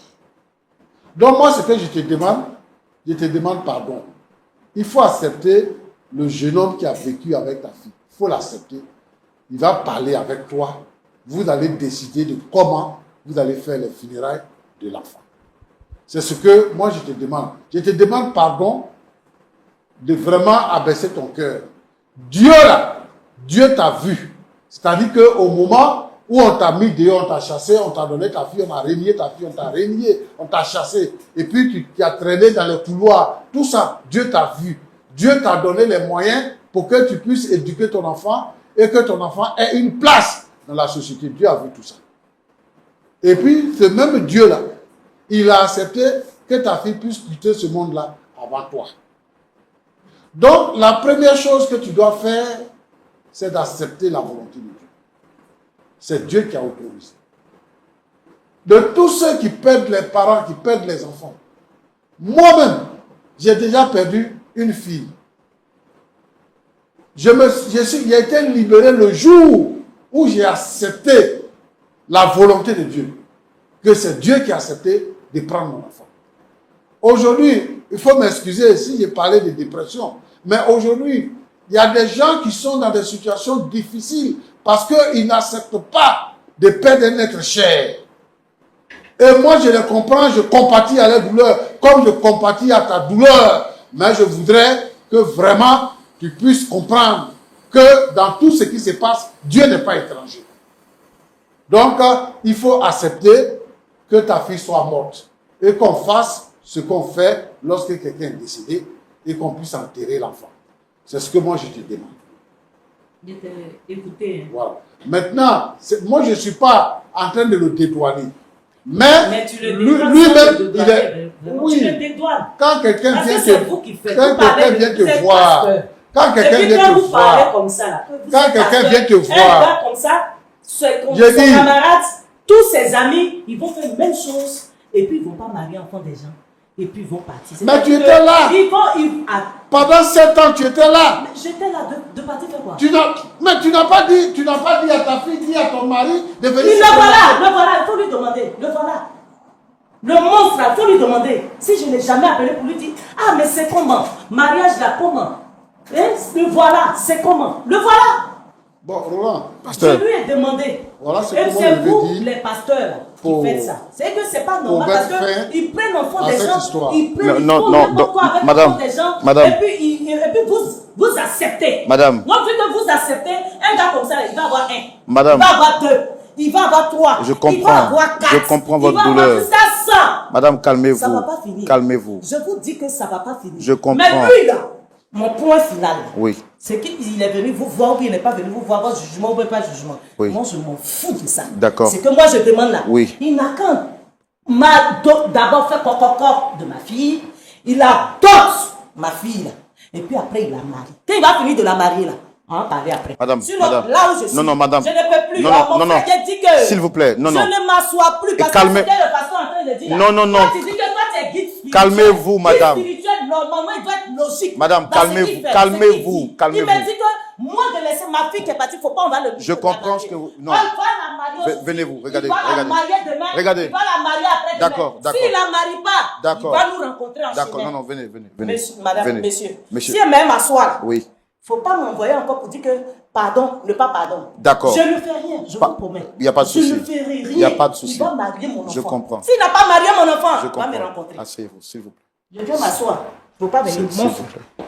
Donc moi, ce que je te demande pardon. Il faut accepter le jeune homme qui a vécu avec ta fille. Il faut l'accepter. Il va parler avec toi. Vous allez décider de comment vous allez faire les funérailles de l'enfant. C'est ce que moi je te demande. Je te demande pardon de vraiment abaisser ton cœur. Dieu là, Dieu t'a vu. C'est-à-dire qu'au moment où on t'a mis dehors, on t'a chassé, on t'a donné ta fille, on a régné ta fille, on t'a régné, on t'a chassé. Et puis tu as traîné dans le couloir. Tout ça, Dieu t'a vu. Dieu t'a donné les moyens pour que tu puisses éduquer ton enfant et que ton enfant ait une place dans la société. Dieu a vu tout ça. Et puis, ce même Dieu-là, il a accepté que ta fille puisse quitter ce monde-là avant toi. Donc, la première chose que tu dois faire, c'est d'accepter la volonté de Dieu. C'est Dieu qui a autorisé. De tous ceux qui perdent les parents, qui perdent les enfants, moi-même, j'ai déjà perdu une fille. J'ai été libéré le jour où j'ai accepté la volonté de Dieu. Que c'est Dieu qui a accepté de prendre mon enfant. Aujourd'hui, il faut m'excuser si j'ai parlé de dépression, mais aujourd'hui, il y a des gens qui sont dans des situations difficiles parce qu'ils n'acceptent pas de perdre un être cher. Et moi, je les comprends, je compatis à leur douleur, comme je compatis à ta douleur. Mais je voudrais que vraiment tu puisses comprendre que dans tout ce qui se passe, Dieu n'est pas étranger. Donc, il faut accepter que ta fille soit morte et qu'on fasse ce qu'on fait lorsque quelqu'un est décédé et qu'on puisse enterrer l'enfant. C'est ce que moi je te demande. Je t'ai écouté. Voilà. Maintenant, moi je ne suis pas en train de le dédouaner. Mais tu le lui-même, il est... Oui. Tu le dédouanes. Quand quelqu'un Parce vient que c'est vous qui faites. quand quelqu'un vient te voir, quand quelqu'un vient te voir, comme ça, là, quand quelqu'un vient te un voir, gars comme ça, son je dis- camarade, tous ses amis, ils vont faire la même chose et puis ils ne vont pas marier enfant des gens. Et puis ils vont partir. Mais tu étais là. Pendant 7 ans, tu étais là. J'étais là de partir faire quoi? Mais tu n'as pas dit à ta fille, ni à ton mari de venir. Le voilà, il faut lui demander. Le voilà. Le monstre, il faut lui demander. Si je n'ai jamais appelé pour lui dire, ah mais c'est comment? Mariage là, comment? Le voilà, c'est comment? Le voilà. Bon, Roland, pasteur. Je lui ai demandé. Voilà ce et que moi c'est je vous, veux dire. les pasteurs, qui faites ça. C'est que c'est pas normal mettre parce fin qu'ils prennent l'enfant à des cette gens, histoire. ils prennent Non, n'importe quoi avec madame, l'enfant des gens, madame. et puis vous acceptez. Madame. Donc, vu que vous acceptez, un gars comme ça, il va avoir 1. Madame. Il va avoir 2. Il va avoir 3. Je comprends. Il va avoir 4. Je comprends votre il va douleur. Avoir jusqu'à 100. Madame, calmez-vous. Ça va pas finir. Calmez-vous. Je vous dis que ça va pas finir. Je comprends. Mais lui, là, mon point final, Oui. c'est qu'il est venu vous voir ou il n'est pas venu vous voir, votre jugement ou pas jugement. Oui. Moi, je m'en fous de ça. D'accord. C'est que moi, je demande là. Oui. Il n'a qu'un d'abord fait coq de ma fille. Il adopte ma fille là. Et puis après, il la marie. Quand il va finir de la marier là, on va parler après. Madame, sinon, madame. là où je suis, Non, madame. je ne peux plus. Non, Alors, non, mon frère, j'ai dit que s'il vous plaît, non, je non. ne m'assois plus parce que calmez- c'était le pasteur en train de dire. Non, non, non. Toi, tu dis que toi, tu es guide spirituel. Calmez-vous, madame. Guide spirituel, normalement, il doit être logique. Madame, Dans ce calmez-vous, qu'il fait, calmez-vous, ce qu'il dit. calmez-vous. Il me dit que moi, de laisser ma fille qui est partie, il ne faut pas, on va le Je comprends ce que vous... Non. On va la marier aussi. Venez-vous, regardez, Il va regardez. la marier demain. Regardez. Il va la marier après demain. D'accord, d'accord. S'il la marie pas, il D'accord. va nous rencontrer en D'accord, chemin. non, venez. Monsieur, madame, Venez. monsieur. Monsieur. Si elle m'aime m'asseoir, Oui. il ne faut pas m'envoyer encore pour dire que pardon, ne pas pardon. D'accord. Je ne fais rien, je vous promets. Il n'y a pas de souci. Je ne ferai rien. Il n'y a pas de souci. Il va marier mon enfant. Je comprends. S'il n'a pas marié mon enfant, Je il va me comprends. rencontrer. Asseyez-vous, s'il vous plaît. Je viens m'asseoir. Il ne faut pas venir. S'il vous plaît.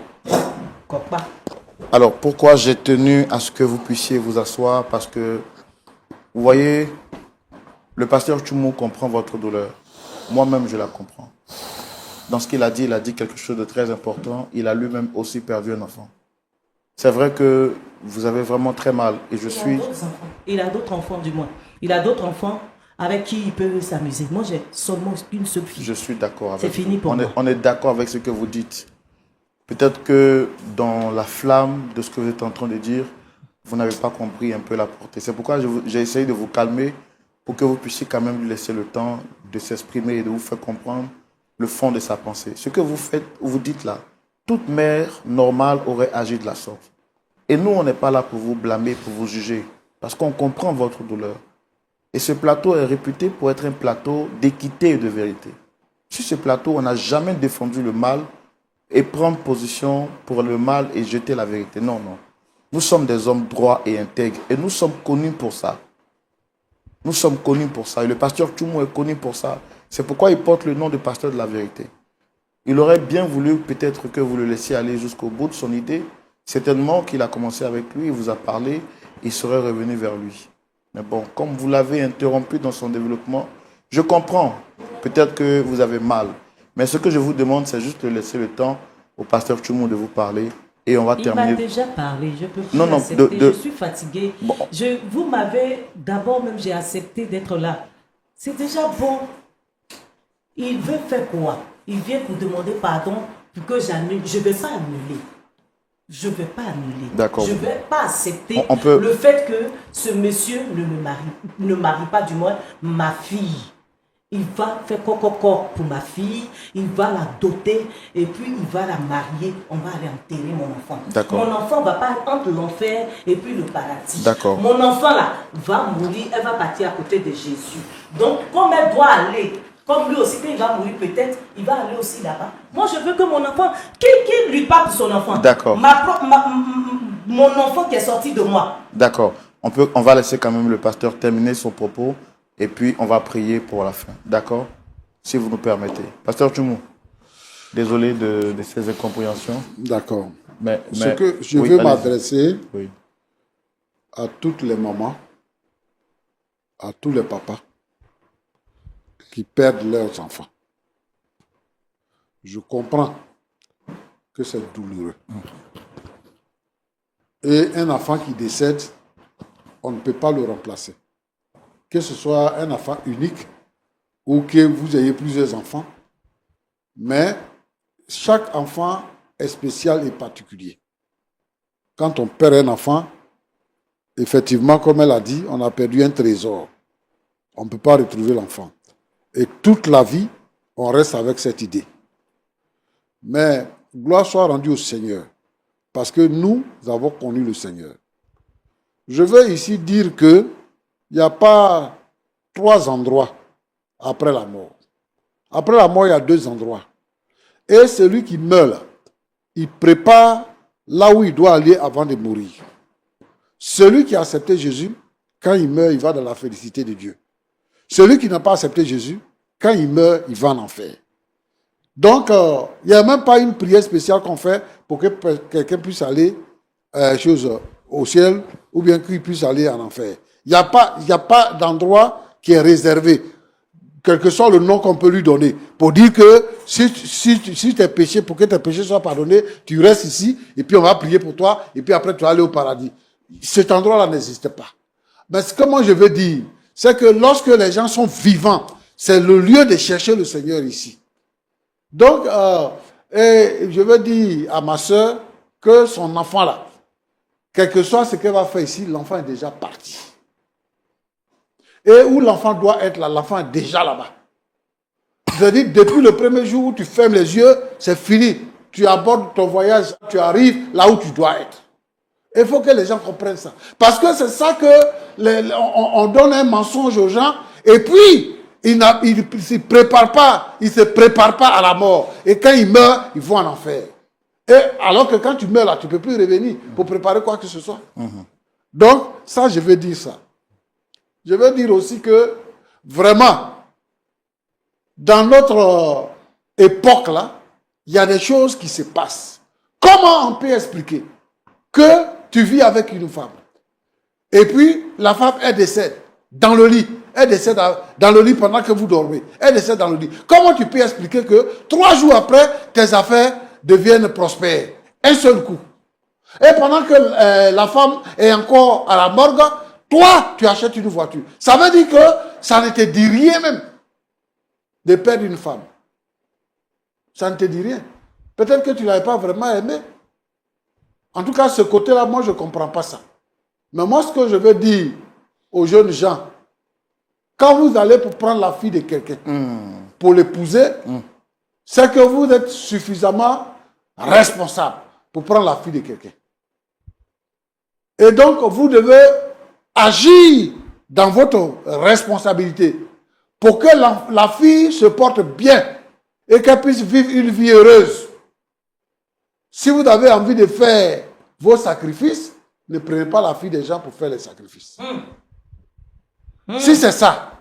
Copa. Alors, pourquoi j'ai tenu à ce que vous puissiez vous asseoir? Parce que, vous voyez, le pasteur Tchoumou comprend votre douleur. Moi-même, je la comprends. Dans ce qu'il a dit quelque chose de très important. Il a lui-même aussi perdu un enfant. C'est vrai que vous avez vraiment très mal. Et je suis... Il a d'autres enfants, du moins. Il a d'autres enfants avec qui il peut s'amuser. Moi, j'ai seulement une seule fille. Je suis d'accord avec C'est fini pour moi. On est d'accord avec ce que vous dites. Peut-être que dans la flamme de ce que vous êtes en train de dire, vous n'avez pas compris un peu la portée. C'est pourquoi j'ai essayé de vous calmer pour que vous puissiez quand même lui laisser le temps de s'exprimer et de vous faire comprendre le fond de sa pensée. Ce que vous faites, vous dites là, toute mère normale aurait agi de la sorte. Et nous, on n'est pas là pour vous blâmer, pour vous juger, parce qu'on comprend votre douleur. Et ce plateau est réputé pour être un plateau d'équité et de vérité. Sur ce plateau, on n'a jamais défendu le mal et prendre position pour le mal et jeter la vérité. Non, non. Nous sommes des hommes droits et intègres et nous sommes connus pour ça. Nous sommes connus pour ça. Et le pasteur Tchoumou est connu pour ça. C'est pourquoi il porte le nom de pasteur de la vérité. Il aurait bien voulu peut-être que vous le laissiez aller jusqu'au bout de son idée. Certainement qu'il a commencé avec lui, il vous a parlé, il serait revenu vers lui. Mais bon, comme vous l'avez interrompu dans son développement, je comprends. Peut-être que vous avez mal. Mais ce que je vous demande, c'est juste de laisser le temps au pasteur Tchoumou de vous parler. Et on va terminer. Il m'a déjà parlé, je peux plus Non, non, accepter. Je suis fatiguée. Bon. Vous m'avez, d'abord même, j'ai accepté d'être là. C'est déjà bon. Il veut faire quoi? Il vient pour demander pardon pour que j'annule. Je ne vais pas annuler. Je ne vais pas annuler. D'accord. Je ne vais pas accepter On peut... le fait que ce monsieur ne marie pas, du moins, ma fille. Il va faire coco pour ma fille, il va la doter et puis il va la marier. On va aller enterrer mon enfant. D'accord. Mon enfant va pas entre l'enfer et puis le paradis. D'accord. Mon enfant là va mourir, elle va partir à côté de Jésus. Donc comme elle doit aller, comme lui aussi quand il va mourir peut-être, il va aller aussi là-bas. Moi je veux que mon enfant, qui lui parle pour son enfant. D'accord. Mon enfant qui est sorti de moi. D'accord. On va laisser quand même le pasteur terminer son propos. Et puis, on va prier pour la fin. D'accord? Si vous nous permettez. Pasteur Tchoumou, désolé de ces incompréhensions. D'accord. Mais Ce que je oui, veux allez-y. m'adresser Oui. à toutes les mamans, à tous les papas qui perdent leurs enfants. Je comprends que c'est douloureux. Et un enfant qui décède, on ne peut pas le remplacer. Que ce soit un enfant unique ou que vous ayez plusieurs enfants, mais chaque enfant est spécial et particulier. Quand on perd un enfant, effectivement, comme elle a dit, on a perdu un trésor. On ne peut pas retrouver l'enfant. Et toute la vie, on reste avec cette idée. Mais gloire soit rendue au Seigneur, parce que nous avons connu le Seigneur. Je veux ici dire que il n'y a pas 3 endroits après la mort. Après la mort, il y a 2 endroits. Et celui qui meurt, là, il prépare là où il doit aller avant de mourir. Celui qui a accepté Jésus, quand il meurt, il va dans la félicité de Dieu. Celui qui n'a pas accepté Jésus, quand il meurt, il va en enfer. Donc, il n'y a même pas une prière spéciale qu'on fait pour que quelqu'un puisse aller au ciel ou bien qu'il puisse aller en enfer. Il n'y a pas d'endroit qui est réservé, quel que soit le nom qu'on peut lui donner, pour dire que si tes péchés, pour que tes péchés soient pardonnés, tu restes ici, et puis on va prier pour toi, et puis après tu vas aller au paradis. Cet endroit-là n'existe pas. Mais ce que moi je veux dire, c'est que lorsque les gens sont vivants, c'est le lieu de chercher le Seigneur ici. Donc, et je veux dire à ma soeur que son enfant-là, quel que soit ce qu'elle va faire ici, l'enfant est déjà parti. Et où l'enfant doit être là, l'enfant est déjà là-bas. C'est-à-dire, depuis le premier jour où tu fermes les yeux, c'est fini. tu abordes ton voyage, tu arrives là où tu dois être. Il faut que les gens comprennent ça. Parce que c'est ça que on donne un mensonge aux gens et puis ils ne se préparent pas à la mort. Et quand ils meurent, ils vont en enfer. Et alors que quand tu meurs là, tu ne peux plus revenir pour préparer quoi que ce soit. Donc, ça, je veux dire ça. Je veux dire aussi que vraiment, dans notre époque là, il y a des choses qui se passent. Comment on peut expliquer que tu vis avec une femme et puis la femme, elle décède dans le lit. Elle décède dans le lit pendant que vous dormez. Elle décède dans le lit. Comment tu peux expliquer que 3 jours après, tes affaires deviennent prospères? Un seul coup. Et pendant que la femme est encore à la morgue, toi, tu achètes une voiture. Ça veut dire que ça ne te dit rien même de perdre une femme. Ça ne te dit rien. Peut-être que tu ne l'avais pas vraiment aimé. En tout cas, ce côté-là, moi, je ne comprends pas ça. Mais moi, ce que je veux dire aux jeunes gens, quand vous allez pour prendre la fille de quelqu'un, pour l'épouser, c'est que vous êtes suffisamment responsable pour prendre la fille de quelqu'un. Et donc, vous devez agir dans votre responsabilité pour que la fille se porte bien et qu'elle puisse vivre une vie heureuse. Si vous avez envie de faire vos sacrifices, ne prenez pas la fille des gens pour faire les sacrifices. Si c'est ça.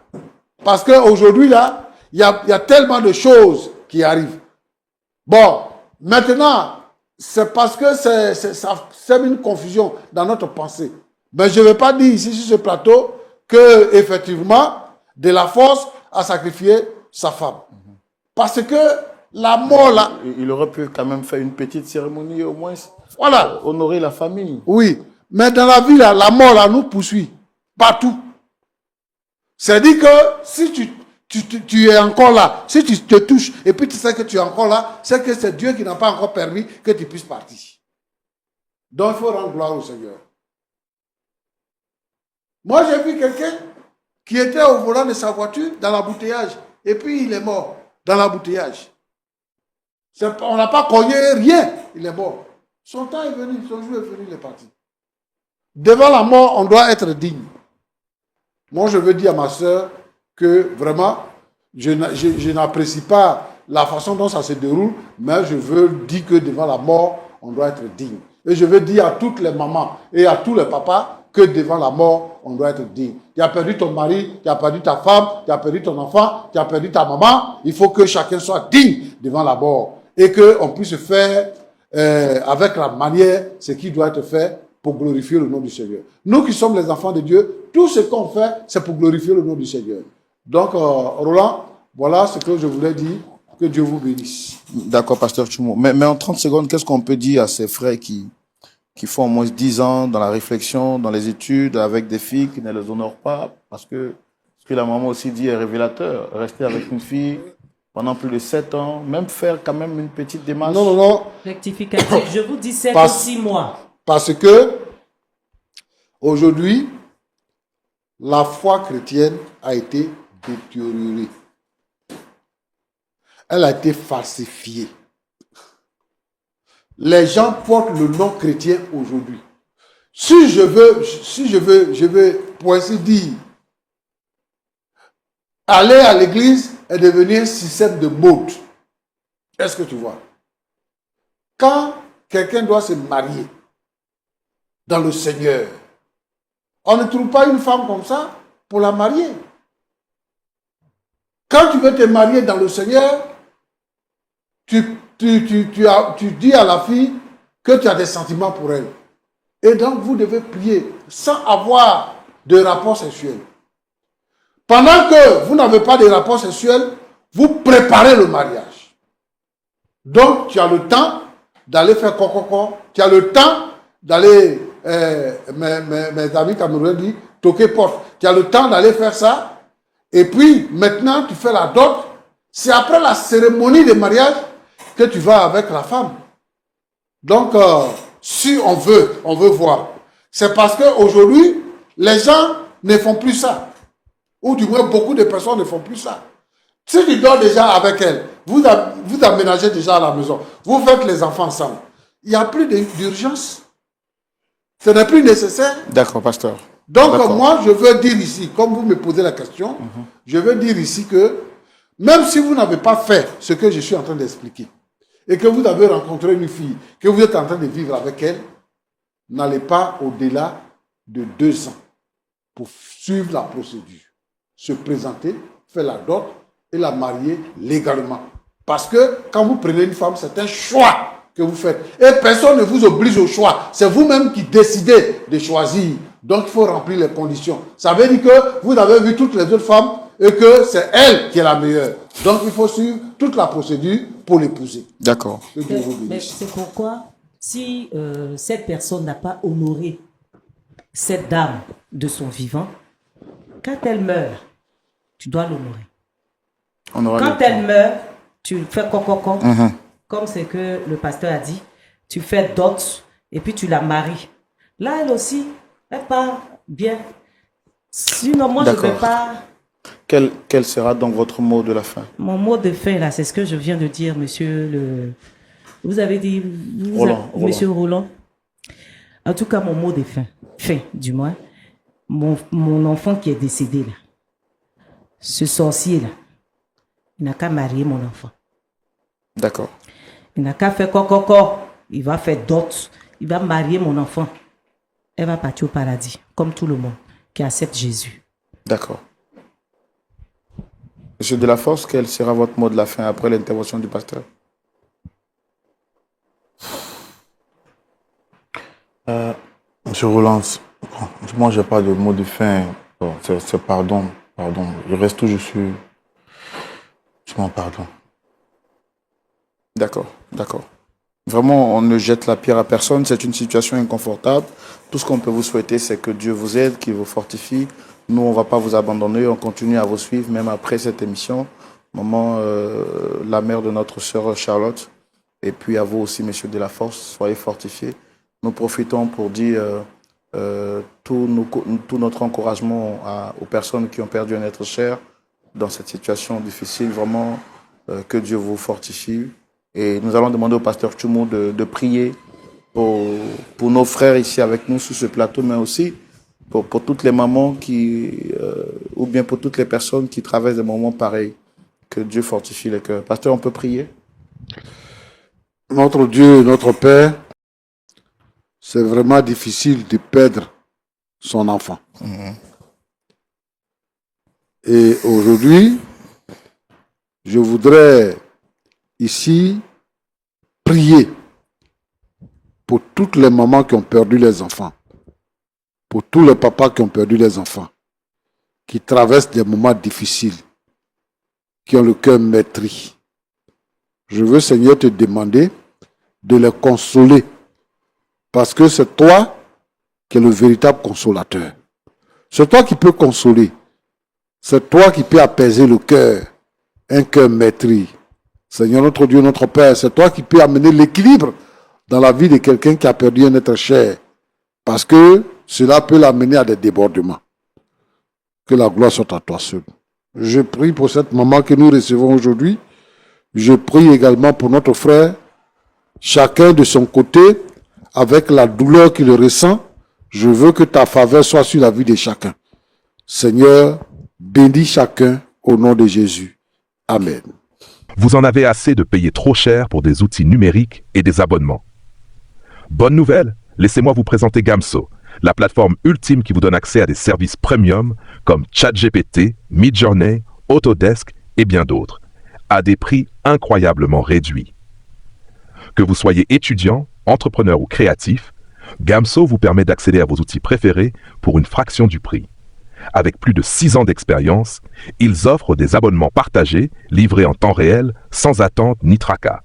Parce qu'aujourd'hui, là, il y a tellement de choses qui arrivent. Bon, maintenant, c'est parce que c'est une confusion dans notre pensée. Mais je ne vais pas dire ici sur ce plateau que effectivement de la force à sacrifier sa femme. Parce que la mort là... Il aurait pu quand même faire une petite cérémonie au moins. Voilà. Honorer la famille. Oui. Mais dans la vie là, la mort là nous poursuit. Partout. C'est-à-dire que si tu es encore là, si tu te touches et puis tu sais que tu es encore là, c'est que c'est Dieu qui n'a pas encore permis que tu puisses partir. Donc il faut rendre gloire au Seigneur. Moi j'ai vu quelqu'un qui était au volant de sa voiture dans l'embouteillage et puis il est mort dans l'embouteillage. On n'a pas cogné rien, il est mort. Son temps est venu, son jour est venu, il est parti. Devant la mort, on doit être digne. Moi, je veux dire à ma soeur que vraiment, je n'apprécie pas la façon dont ça se déroule, mais je veux dire que devant la mort, on doit être digne. Et je veux dire à toutes les mamans et à tous les papas que devant la mort, on doit être digne. Tu as perdu ton mari, tu as perdu ta femme, tu as perdu ton enfant, tu as perdu ta maman. Il faut que chacun soit digne devant la mort et qu'on puisse faire avec la manière ce qui doit être fait pour glorifier le nom du Seigneur. Nous qui sommes les enfants de Dieu, tout ce qu'on fait, c'est pour glorifier le nom du Seigneur. Donc, Roland, voilà ce que je voulais dire. Que Dieu vous bénisse. D'accord, pasteur Tchoumou. Mais en 30 secondes, qu'est-ce qu'on peut dire à ces frères qui font au moins 10 ans dans la réflexion, dans les études, avec des filles qui ne les honorent pas? Parce que ce que la maman aussi dit est révélateur. Rester avec une fille pendant plus de 7 ans, même faire quand même une petite démarche. Non. Rectificatif, je vous dis 7 ou 6 mois. Parce que, aujourd'hui, la foi chrétienne a été détériorée. Elle a été falsifiée. Les gens portent le nom chrétien aujourd'hui. Si je veux, pour ainsi dire, aller à l'église est devenu un système de mode. Est-ce que tu vois? Quand quelqu'un doit se marier dans le Seigneur, on ne trouve pas une femme comme ça pour la marier. Quand tu veux te marier dans le Seigneur, tu dis à la fille que tu as des sentiments pour elle. Et donc, vous devez prier sans avoir de rapport sexuel. Pendant que vous n'avez pas de rapport sexuel, vous préparez le mariage. Donc, tu as le temps d'aller faire coco. Tu as le temps d'aller, mes amis camerounais disent, toquer porte. Tu as le temps d'aller faire ça. Et puis, maintenant, tu fais la dot. C'est après la cérémonie de mariage que tu vas avec la femme. Donc, si on veut voir. C'est parce qu'aujourd'hui, les gens ne font plus ça. Ou du moins, beaucoup de personnes ne font plus ça. Si tu dors déjà avec elle, vous aménagez déjà à la maison, vous faites les enfants ensemble, il n'y a plus d'urgence. Ce n'est plus nécessaire. D'accord, pasteur. Donc, D'accord. moi, je veux dire ici, comme vous me posez la question, je veux dire ici que même si vous n'avez pas fait ce que je suis en train d'expliquer, et que vous avez rencontré une fille, que vous êtes en train de vivre avec elle, n'allez pas au-delà de 2 ans pour suivre la procédure. Se présenter, faire la dot et la marier légalement. Parce que quand vous prenez une femme, c'est un choix que vous faites. Et personne ne vous oblige au choix. C'est vous-même qui décidez de choisir. Donc, il faut remplir les conditions. Ça veut dire que vous avez vu toutes les autres femmes et que c'est elle qui est la meilleure. Donc, il faut suivre toute la procédure pour l'épouser. D'accord. Que Dieu vous Mais bénisse. c'est pourquoi, si cette personne n'a pas honoré cette dame de son vivant, quand elle meurt, tu dois l'honorer. On aura Quand le elle temps. meurt, tu fais coco, Mhm. comme c'est que le pasteur a dit, tu fais dot et puis tu la maries. Là, elle aussi, elle part bien. Sinon, moi, je ne vais D'accord. pas... Quel sera donc votre mot de la fin? Mon mot de fin, là, c'est ce que je viens de dire, monsieur le... Vous avez dit... Roland. Monsieur Roland. En tout cas, mon mot de fin du moins, mon enfant qui est décédé, là, ce sorcier-là, il n'a qu'à marier mon enfant. D'accord. Il n'a qu'à faire coco. Il va faire dot. Il va marier mon enfant. Elle va partir au paradis, comme tout le monde qui accepte Jésus. D'accord. Monsieur Delaforce, quel sera votre mot de la fin après l'intervention du pasteur? Monsieur Roland, bon, moi, je n'ai pas de mot de fin. Bon, c'est pardon. Pardon. Je reste toujours sur mon pardon. D'accord, d'accord. Vraiment, on ne jette la pierre à personne. C'est une situation inconfortable. Tout ce qu'on peut vous souhaiter, c'est que Dieu vous aide, qu'il vous fortifie. Nous, on ne va pas vous abandonner. On continue à vous suivre, même après cette émission. Maman, la mère de notre sœur Charlotte. Et puis à vous aussi, Monsieur Delaforce, soyez fortifiés. Nous profitons pour dire tout notre encouragement aux personnes qui ont perdu un être cher dans cette situation difficile. Vraiment, que Dieu vous fortifie. Et nous allons demander au pasteur Tchoumou de prier pour nos frères ici avec nous sur ce plateau, mais aussi pour toutes les mamans ou bien pour toutes les personnes qui traversent des moments pareils. Que Dieu fortifie les cœurs. Pasteur, on peut prier? Notre Dieu, notre Père, c'est vraiment difficile de perdre son enfant. Et aujourd'hui, je voudrais ici prier pour toutes les mamans qui ont perdu les enfants, pour tous les papas qui ont perdu les enfants, qui traversent des moments difficiles, qui ont le cœur meurtri. Je veux, Seigneur, te demander de les consoler, parce que c'est toi qui es le véritable consolateur. C'est toi qui peux consoler. C'est toi qui peux apaiser le cœur, un cœur meurtri. Seigneur notre Dieu, notre Père, c'est toi qui peux amener l'équilibre dans la vie de quelqu'un qui a perdu un être cher, parce que cela peut l'amener à des débordements. Que la gloire soit à toi seul. Je prie pour cette maman que nous recevons aujourd'hui. Je prie également pour notre frère, chacun de son côté, avec la douleur qu'il ressent. Je veux que ta faveur soit sur la vie de chacun. Seigneur, bénis chacun au nom de Jésus. Amen. Vous en avez assez de payer trop cher pour des outils numériques et des abonnements. Bonne nouvelle, laissez-moi vous présenter Gamso, la plateforme ultime qui vous donne accès à des services premium comme ChatGPT, Midjourney, Autodesk et bien d'autres, à des prix incroyablement réduits. Que vous soyez étudiant, entrepreneur ou créatif, Gamso vous permet d'accéder à vos outils préférés pour une fraction du prix. Avec plus de 6 ans d'expérience, ils offrent des abonnements partagés, livrés en temps réel, sans attente ni tracas.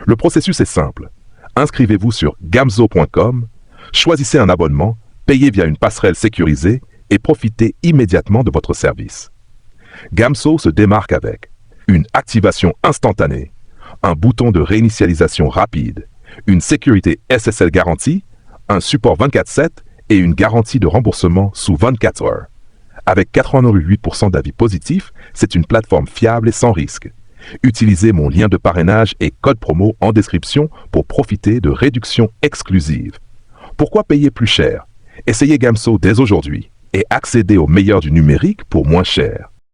Le processus est simple. Inscrivez-vous sur gamzo.com, choisissez un abonnement, payez via une passerelle sécurisée et profitez immédiatement de votre service. Gamso se démarque avec une activation instantanée, un bouton de réinitialisation rapide, une sécurité SSL garantie, un support 24/7 et une garantie de remboursement sous 24 heures. Avec 88% d'avis positifs, c'est une plateforme fiable et sans risque. Utilisez mon lien de parrainage et code promo en description pour profiter de réductions exclusives. Pourquoi payer plus cher? Essayez Gamso dès aujourd'hui et accédez au meilleur du numérique pour moins cher.